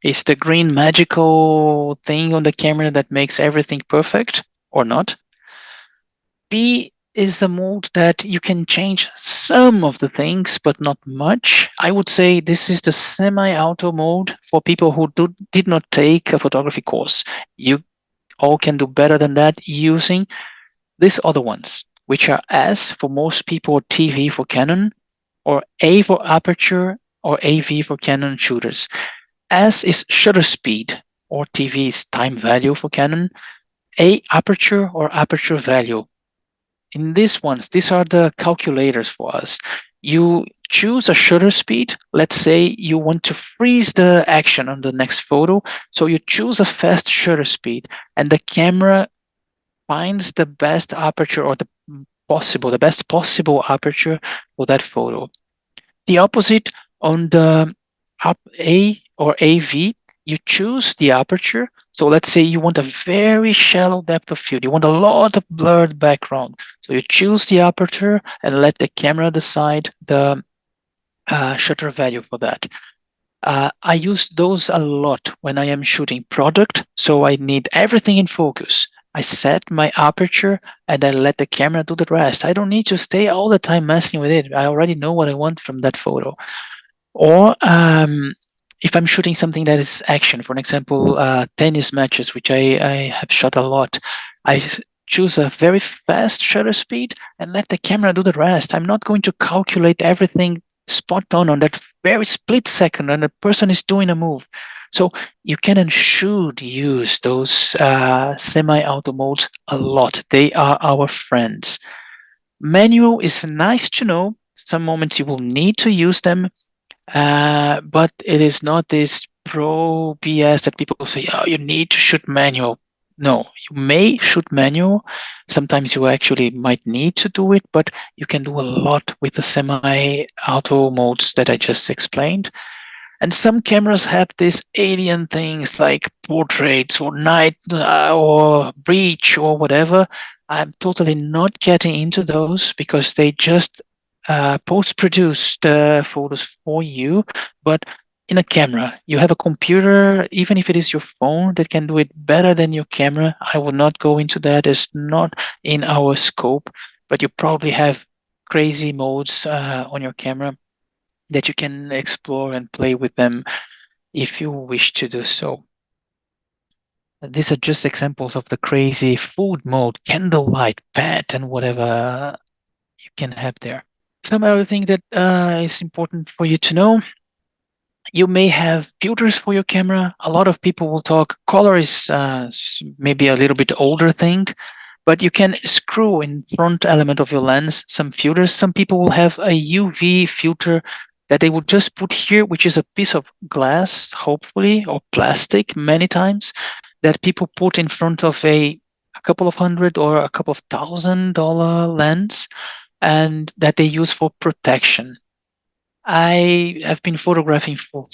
is the green magical thing on the camera that makes everything perfect, or not. B is the mode that you can change some of the things, but not much. I would say this is the semi-auto mode for people who did not take a photography course. You all can do better than that using these other ones, which are S for most people, TV for Canon, or A for aperture, or AV for Canon shooters. S is shutter speed, or TV is time value for Canon. A, aperture or aperture value. In these ones, these are the calculators for us. You choose a shutter speed. Let's say you want to freeze the action on the next photo. So you choose a fast shutter speed and the camera finds the best aperture or the best possible aperture for that photo. The opposite on the A or AV, you choose the aperture. So let's say you want a very shallow depth of field. You want a lot of blurred background. So you choose the aperture and let the camera decide the shutter value for that. I use those a lot when I am shooting product. So I need everything in focus. I set my aperture and I let the camera do the rest. I don't need to stay all the time messing with it. I already know what I want from that photo. Or if I'm shooting something that is action, for example, tennis matches, which I have shot a lot, I choose a very fast shutter speed and let the camera do the rest. I'm not going to calculate everything spot on that very split second and the person is doing a move. So you can and should use those semi-auto modes a lot. They are our friends. Manual is nice to know. Some moments you will need to use them, but it is not this pro BS that people say, oh, you need to shoot manual. No, you may shoot manual. Sometimes you actually might need to do it, but you can do a lot with the semi-auto modes that I just explained. And some cameras have these alien things like portraits or night or breach or whatever. I'm totally not getting into those because they just post-produce the photos for you. But in a camera, you have a computer, even if it is your phone, that can do it better than your camera. I will not go into that. It's not in our scope, but you probably have crazy modes on your camera that you can explore and play with them if you wish to do so. These are just examples of the crazy food mode, candlelight, pet, and whatever you can have there. Some other thing that is important for you to know, you may have filters for your camera. A lot of people will talk, color is maybe a little bit older thing, but you can screw in front element of your lens some filters. Some people will have a UV filter that they would just put here, which is a piece of glass, hopefully, or plastic many times, that people put in front of a couple of $100 or a couple of $1,000 lens, and that they use for protection. I have been photographing for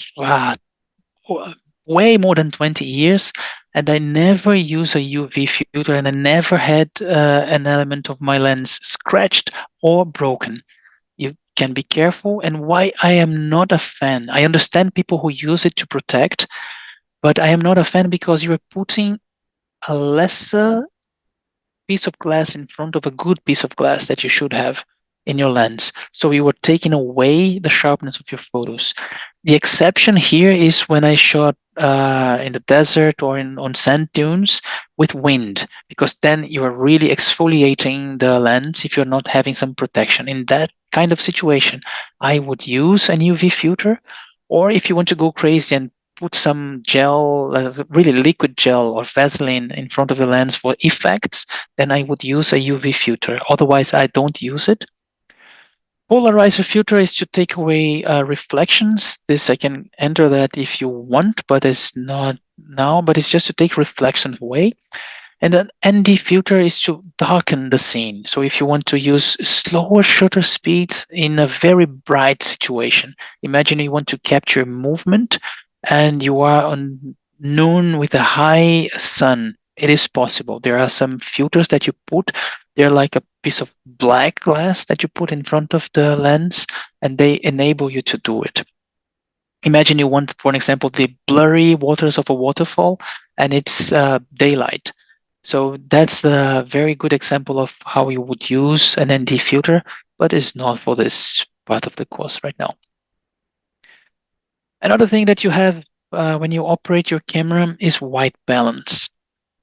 way more than 20 years, and I never use a UV filter, and I never had an element of my lens scratched or broken. You can be careful. And why I am not a fan, I understand people who use it to protect, but I am not a fan because you are putting a lesser piece of glass in front of a good piece of glass that you should have in your lens. So you were taking away the sharpness of your photos. The exception here is when I shot in the desert or on sand dunes with wind, because then you are really exfoliating the lens if you're not having some protection. In that kind of situation, I would use an UV filter, or if you want to go crazy and put some gel, really liquid gel or Vaseline in front of your lens for effects, then I would use a UV filter. Otherwise, I don't use it. Polarizer filter is to take away reflections. This I can enter that if you want, but it's not now, but it's just to take reflections away. And then ND filter is to darken the scene. So if you want to use slower shutter speeds in a very bright situation, imagine you want to capture movement and you are on noon with a high sun. It is possible. There are some filters that you put. They're like a piece of black glass that you put in front of the lens, and they enable you to do it. Imagine you want, for example, the blurry waters of a waterfall, and it's daylight. So that's a very good example of how you would use an ND filter, but it's not for this part of the course right now. Another thing that you have when you operate your camera is white balance.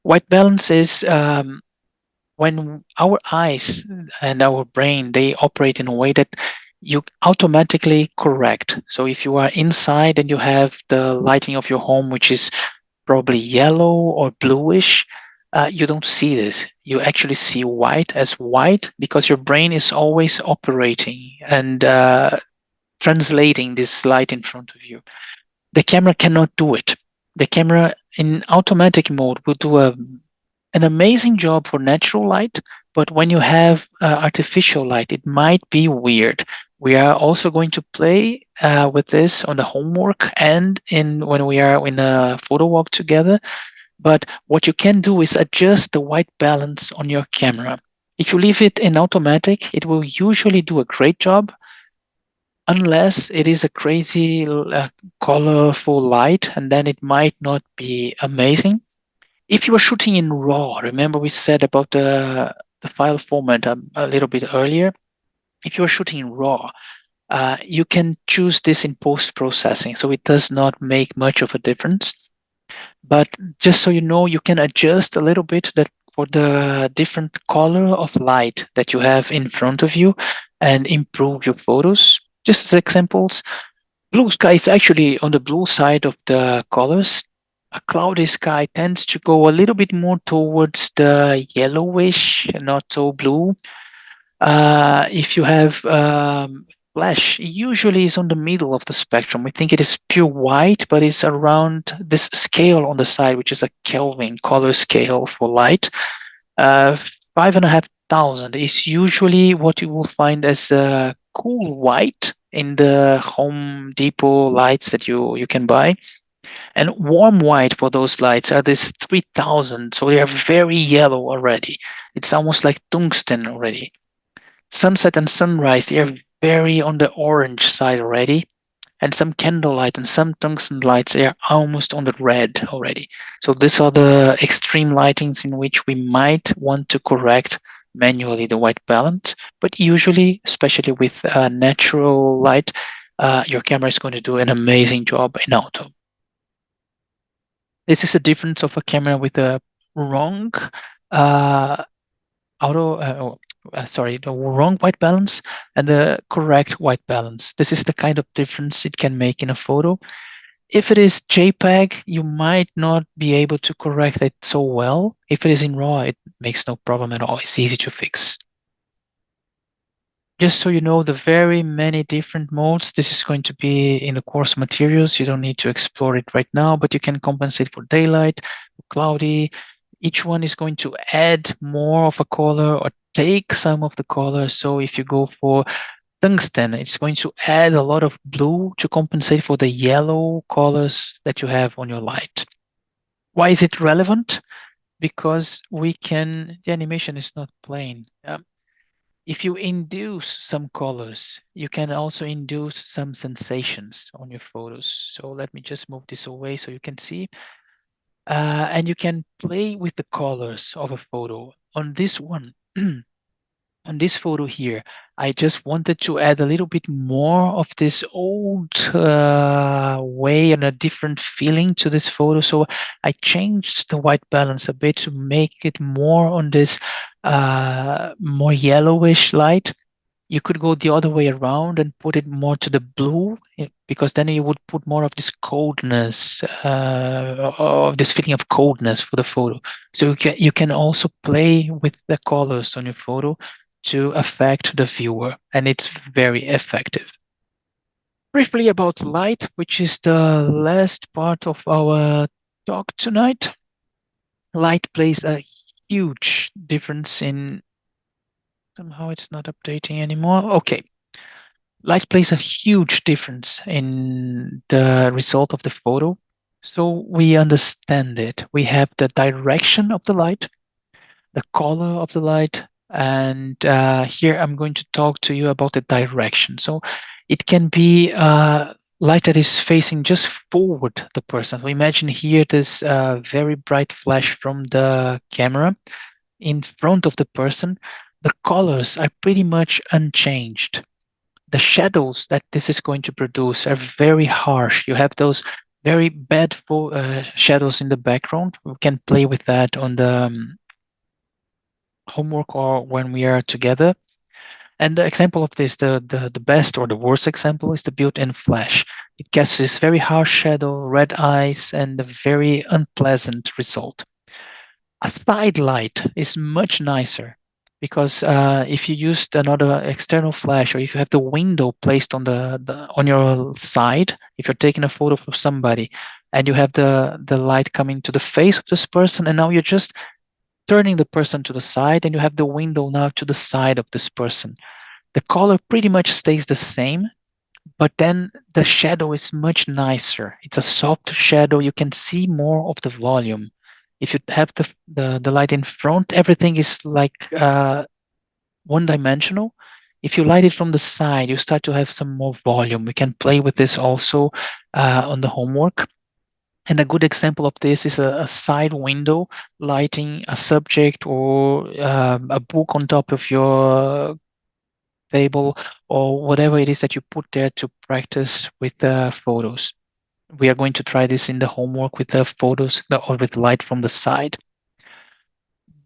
White balance is when our eyes and our brain, they operate in a way that you automatically correct. So if you are inside and you have the lighting of your home, which is probably yellow or bluish, you don't see this. You actually see white as white because your brain is always operating and translating this light in front of you. The camera cannot do it. The camera in automatic mode will do an amazing job for natural light, but when you have artificial light, it might be weird. We are also going to play with this on the homework and when we are in a photo walk together. But what you can do is adjust the white balance on your camera. If you leave it in automatic, it will usually do a great job, unless it is a crazy colorful light, and then it might not be amazing. If you are shooting in RAW, remember we said about the file format a little bit earlier. If you are shooting in RAW, you can choose this in post-processing, so it does not make much of a difference. But just so you know, you can adjust a little bit that for the different color of light that you have in front of you and improve your photos. Just as examples, blue sky is actually on the blue side of the colors. A cloudy sky tends to go a little bit more towards the yellowish, not so blue. If you have flash, usually is on the middle of the spectrum. We think it is pure white, but it's around this scale on the side, which is a Kelvin color scale for light. 5,500 is usually what you will find as cool white in the Home Depot lights that you can buy. And warm white for those lights are this 3,000. So they are very yellow already. It's almost like tungsten already. Sunset and sunrise, they are very on the orange side already. And some candlelight and some tungsten lights, they are almost on the red already. So these are the extreme lightings in which we might want to correct manually the white balance. But usually, especially with natural light, your camera is going to do an amazing job in auto. This is a difference of a camera with a wrong the wrong white balance and the correct white balance. This is the kind of difference it can make in a photo. If it is JPEG, you might not be able to correct it so well. If it is in RAW, it makes no problem at all. It's easy to fix. Just so you know, the very many different modes, this is going to be in the course materials. You don't need to explore it right now, but you can compensate for daylight, cloudy. Each one is going to add more of a color or take some of the color. So if you go for tungsten, it's going to add a lot of blue to compensate for the yellow colors that you have on your light. Why is it relevant? Because the animation is not plain. If you induce some colors, you can also induce some sensations on your photos. So let me just move this away so you can see. And you can play with the colors of a photo. On this one, on this photo here, I just wanted to add a little bit more of this old way and a different feeling to this photo. So I changed the white balance a bit to make it more on this more yellowish light. You could go the other way around and put it more to the blue, because then you would put more of this coldness, of this feeling of coldness for the photo. So you can also play with the colors on your photo to affect the viewer, and it's very effective. Briefly about light, which is the last part of our talk tonight. Light plays a huge difference in, somehow it's not updating anymore. Okay. Light plays a huge difference in the result of the photo. So we understand it. We have the direction of the light, the color of the light, and here I'm going to talk to you about the direction. So it can be light that is facing just forward the person. So imagine here this very bright flash from the camera in front of the person. The colors are pretty much unchanged. The shadows that this is going to produce are very harsh. You have those very bad shadows in the background. We can play with that on the homework or when we are together. And the example of this, the best or the worst example, is the built-in flash. It casts this very harsh shadow, red eyes, and a very unpleasant result. A side light is much nicer, because if you used another external flash, or if you have the window placed on on your side, if you're taking a photo of somebody and you have the light coming to the face of this person, and now you're just turning the person to the side and you have the window now to the side of this person, the color pretty much stays the same, but then the shadow is much nicer. It's a soft shadow. You can see more of the volume. If you have the light in front, everything is like one-dimensional. If you light it from the side, you start to have some more volume. We can play with this also on the homework. And a good example of this is a side window lighting a subject or a book on top of your table, or whatever it is that you put there to practice with the photos. We are going to try this in the homework with the photos or with light from the side.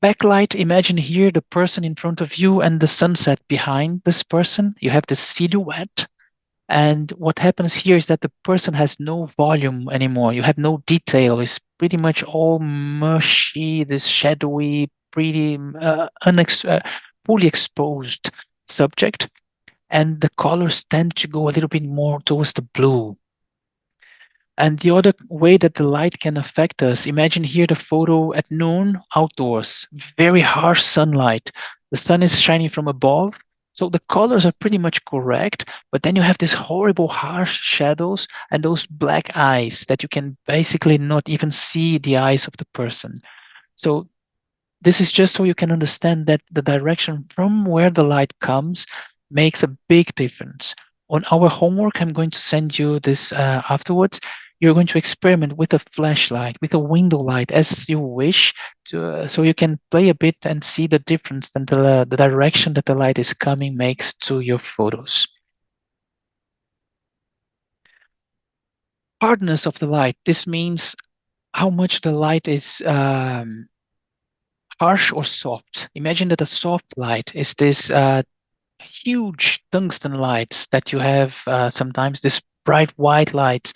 Backlight, imagine here the person in front of you and the sunset behind this person. You have the silhouette. And what happens here is that the person has no volume anymore. You have no detail. It's pretty much all mushy, this shadowy, pretty fully exposed subject. And the colors tend to go a little bit more towards the blue. And the other way that the light can affect us, imagine here the photo at noon outdoors, very harsh sunlight. The sun is shining from above. So the colors are pretty much correct, but then you have these horrible harsh shadows and those black eyes that you can basically not even see the eyes of the person. So this is just so you can understand that the direction from where the light comes makes a big difference. On our homework, I'm going to send you this afterwards. You're going to experiment with a flashlight, with a window light, as you wish, so you can play a bit and see the difference that the direction that the light is coming makes to your photos. hardness of the light. This means how much the light is harsh or soft. Imagine that a soft light is this huge tungsten lights that you have sometimes, this bright white lights.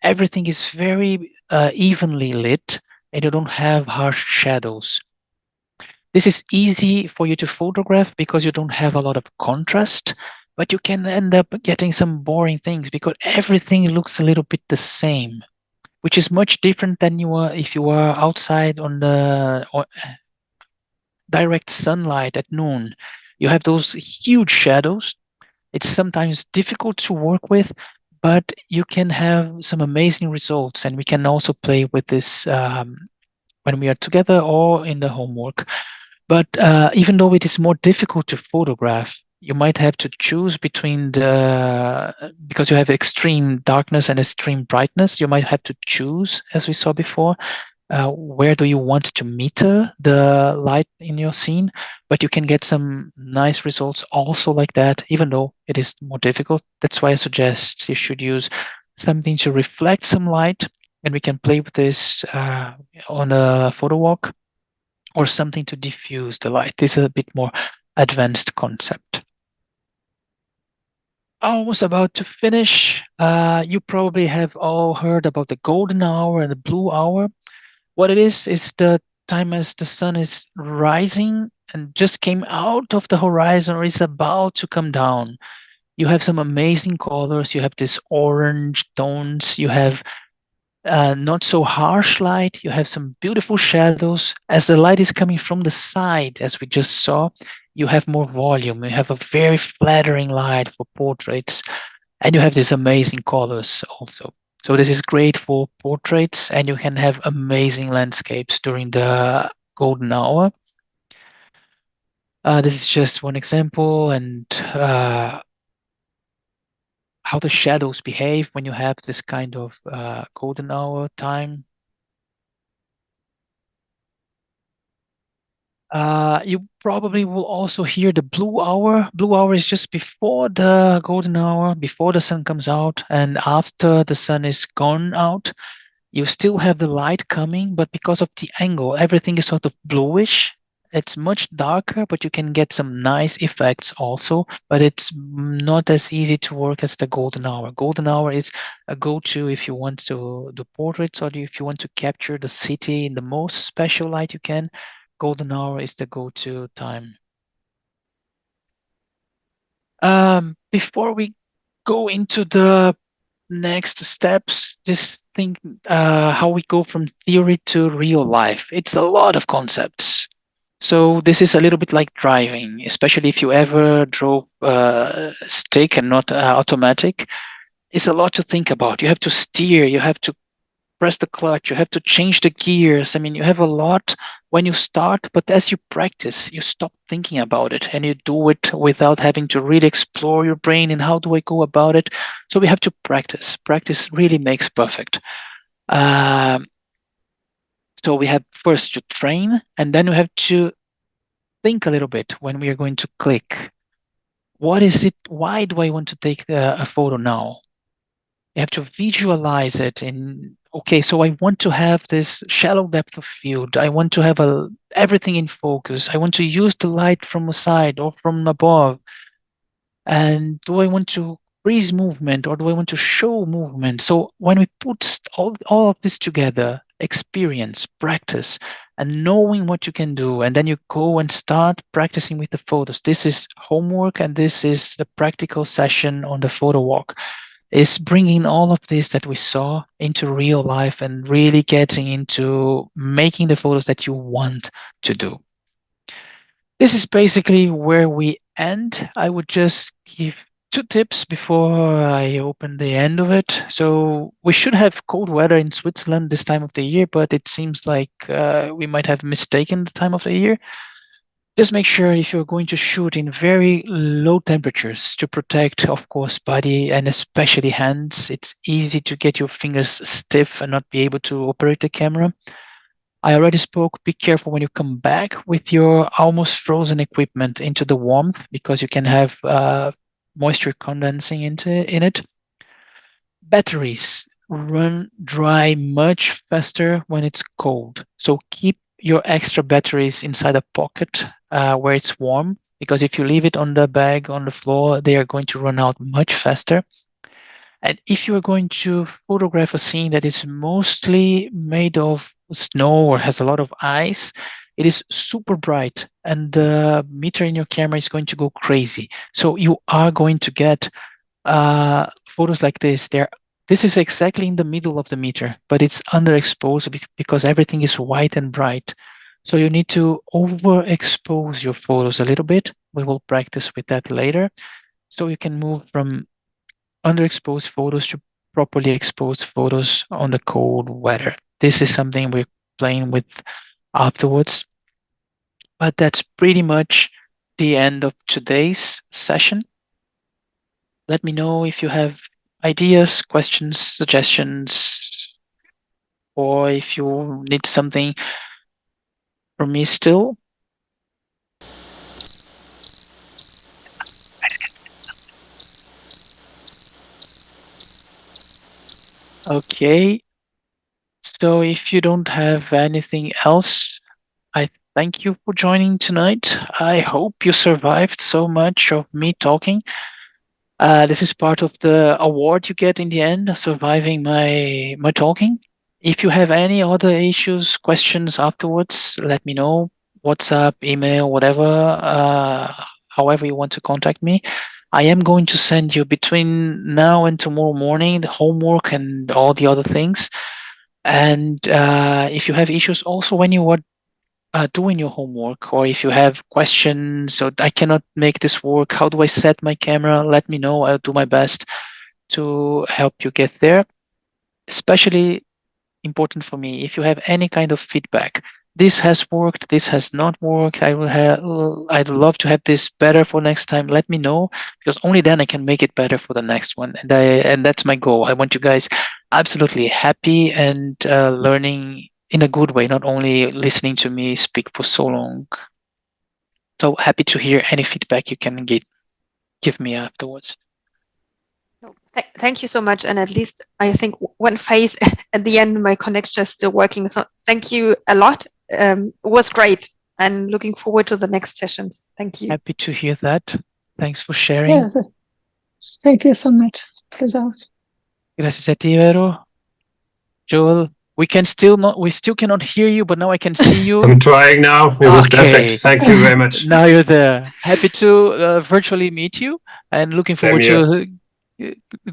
Everything is very evenly lit and you don't have harsh shadows. This is easy for you to photograph because you don't have a lot of contrast, but you can end up getting some boring things because everything looks a little bit the same, which is much different than you are if you are outside on the direct sunlight at noon. You have those huge shadows. It's sometimes difficult to work with, but you can have some amazing results. And we can also play with this when we are together or in the homework. But even though it is more difficult to photograph, you might have to choose between because you have extreme darkness and extreme brightness, you might have to choose, as we saw before, where do you want to meter the light in your scene, but you can get some nice results also like that, even though it is more difficult. That's why I suggest you should use something to reflect some light, and we can play with this on a photo walk, or something to diffuse the light. This is a bit more advanced concept. Almost about to finish. You probably have all heard about the golden hour and the blue hour. What it is the time as the sun is rising and just came out of the horizon or is about to come down. You have some amazing colors. You have this orange tones. You have not so harsh light. You have some beautiful shadows. As the light is coming from the side, as we just saw, you have more volume. You have a very flattering light for portraits, and you have these amazing colors also. So this is great for portraits, and you can have amazing landscapes during the golden hour. This is just one example, and how the shadows behave when you have this kind of golden hour time. You probably will also hear the blue hour. Blue hour is just before the golden hour, before the sun comes out, and after the sun is gone out. You still have the light coming, but because of the angle, everything is sort of bluish. It's much darker, but you can get some nice effects also, but it's not as easy to work as the golden hour. Golden hour is a go-to if you want to do portraits or if you want to capture the city in the most special light you can. Golden hour is the go-to time. Before we go into the next steps, just think how we go from theory to real life. It's a lot of concepts. So this is a little bit like driving, especially if you ever drove stick and not automatic. It's a lot to think about. You have to steer, you have to press the clutch, you have to change the gears. I mean, you have a lot when you start, but as you practice, you stop thinking about it and you do it without having to really explore your brain and how do I go about it. So we have to practice. Practice really makes perfect. So we have first to train, and then we have to think a little bit when we are going to click. What is it? Why do I want to take a photo now? You have to visualize it in, okay, so I want to have this shallow depth of field. I want to have everything in focus. I want to use the light from the side or from above. And do I want to freeze movement or do I want to show movement? So when we put all of this together, experience, practice, and knowing what you can do, and then you go and start practicing with the photos. This is homework, and this is the practical session on the photo walk. Is bringing all of this that we saw into real life and really getting into making the photos that you want to do. This is basically where we end. I would just give 2 tips before I open the end of it. So we should have cold weather in Switzerland this time of the year, but it seems like we might have mistaken the time of the year. Just make sure if you're going to shoot in very low temperatures to protect, of course, body and especially hands. It's easy to get your fingers stiff and not be able to operate the camera. I already spoke, be careful when you come back with your almost frozen equipment into the warmth because you can have moisture condensing in it. Batteries. run dry much faster when it's cold. So keep your extra batteries inside a pocket where it's warm, because if you leave it on the bag on the floor, they are going to run out much faster. And if you are going to photograph a scene that is mostly made of snow or has a lot of ice, it is super bright and the meter in your camera is going to go crazy. So you are going to get photos like this. This is exactly in the middle of the meter, but it's underexposed because everything is white and bright. So you need to overexpose your photos a little bit. We will practice with that later. So you can move from underexposed photos to properly exposed photos on the cold weather. This is something we're playing with afterwards. But that's pretty much the end of today's session. Let me know if you have ideas, questions, suggestions, or if you need something from me still. Okay. So if you don't have anything else, I thank you for joining tonight. I hope you survived so much of me talking. This is part of the award you get in the end, surviving my talking. If you have any other issues, questions afterwards, let me know. WhatsApp, email, whatever, however you want to contact me. I am going to send you between now and tomorrow morning the homework and all the other things. And if you have issues also when you are doing your homework, or if you have questions, so I cannot make this work, how do I set my camera? Let me know. I'll do my best to help you get there. Especially important for me, if you have any kind of feedback, this has worked, this has not worked, I'd love to have this better for next time. Let me know, because only then I can make it better for the next one. And that's my goal. I want you guys absolutely happy and learning in a good way, not only listening to me speak for so long. So happy to hear any feedback you can give me afterwards. Thank you so much. And at least I think one phase at the end, my connection is still working. So thank you a lot. It was great. And looking forward to the next sessions. Thank you. Happy to hear that. Thanks for sharing. Yes. Thank you so much. Gracias a ti, Vero. Joel, we still cannot hear you, but now I can see you. I'm trying now. It was perfect. Thank you very much. Now you're there. Happy to virtually meet you and looking forward to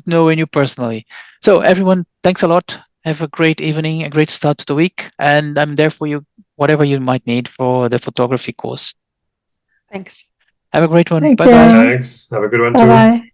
knowing you personally. So everyone, thanks a lot. Have a great evening, a great start to the week. And I'm there for you, whatever you might need for the photography course. Thanks. Have a great one. Thank Bye-bye. you. Thanks. Have a good one too. Bye-bye.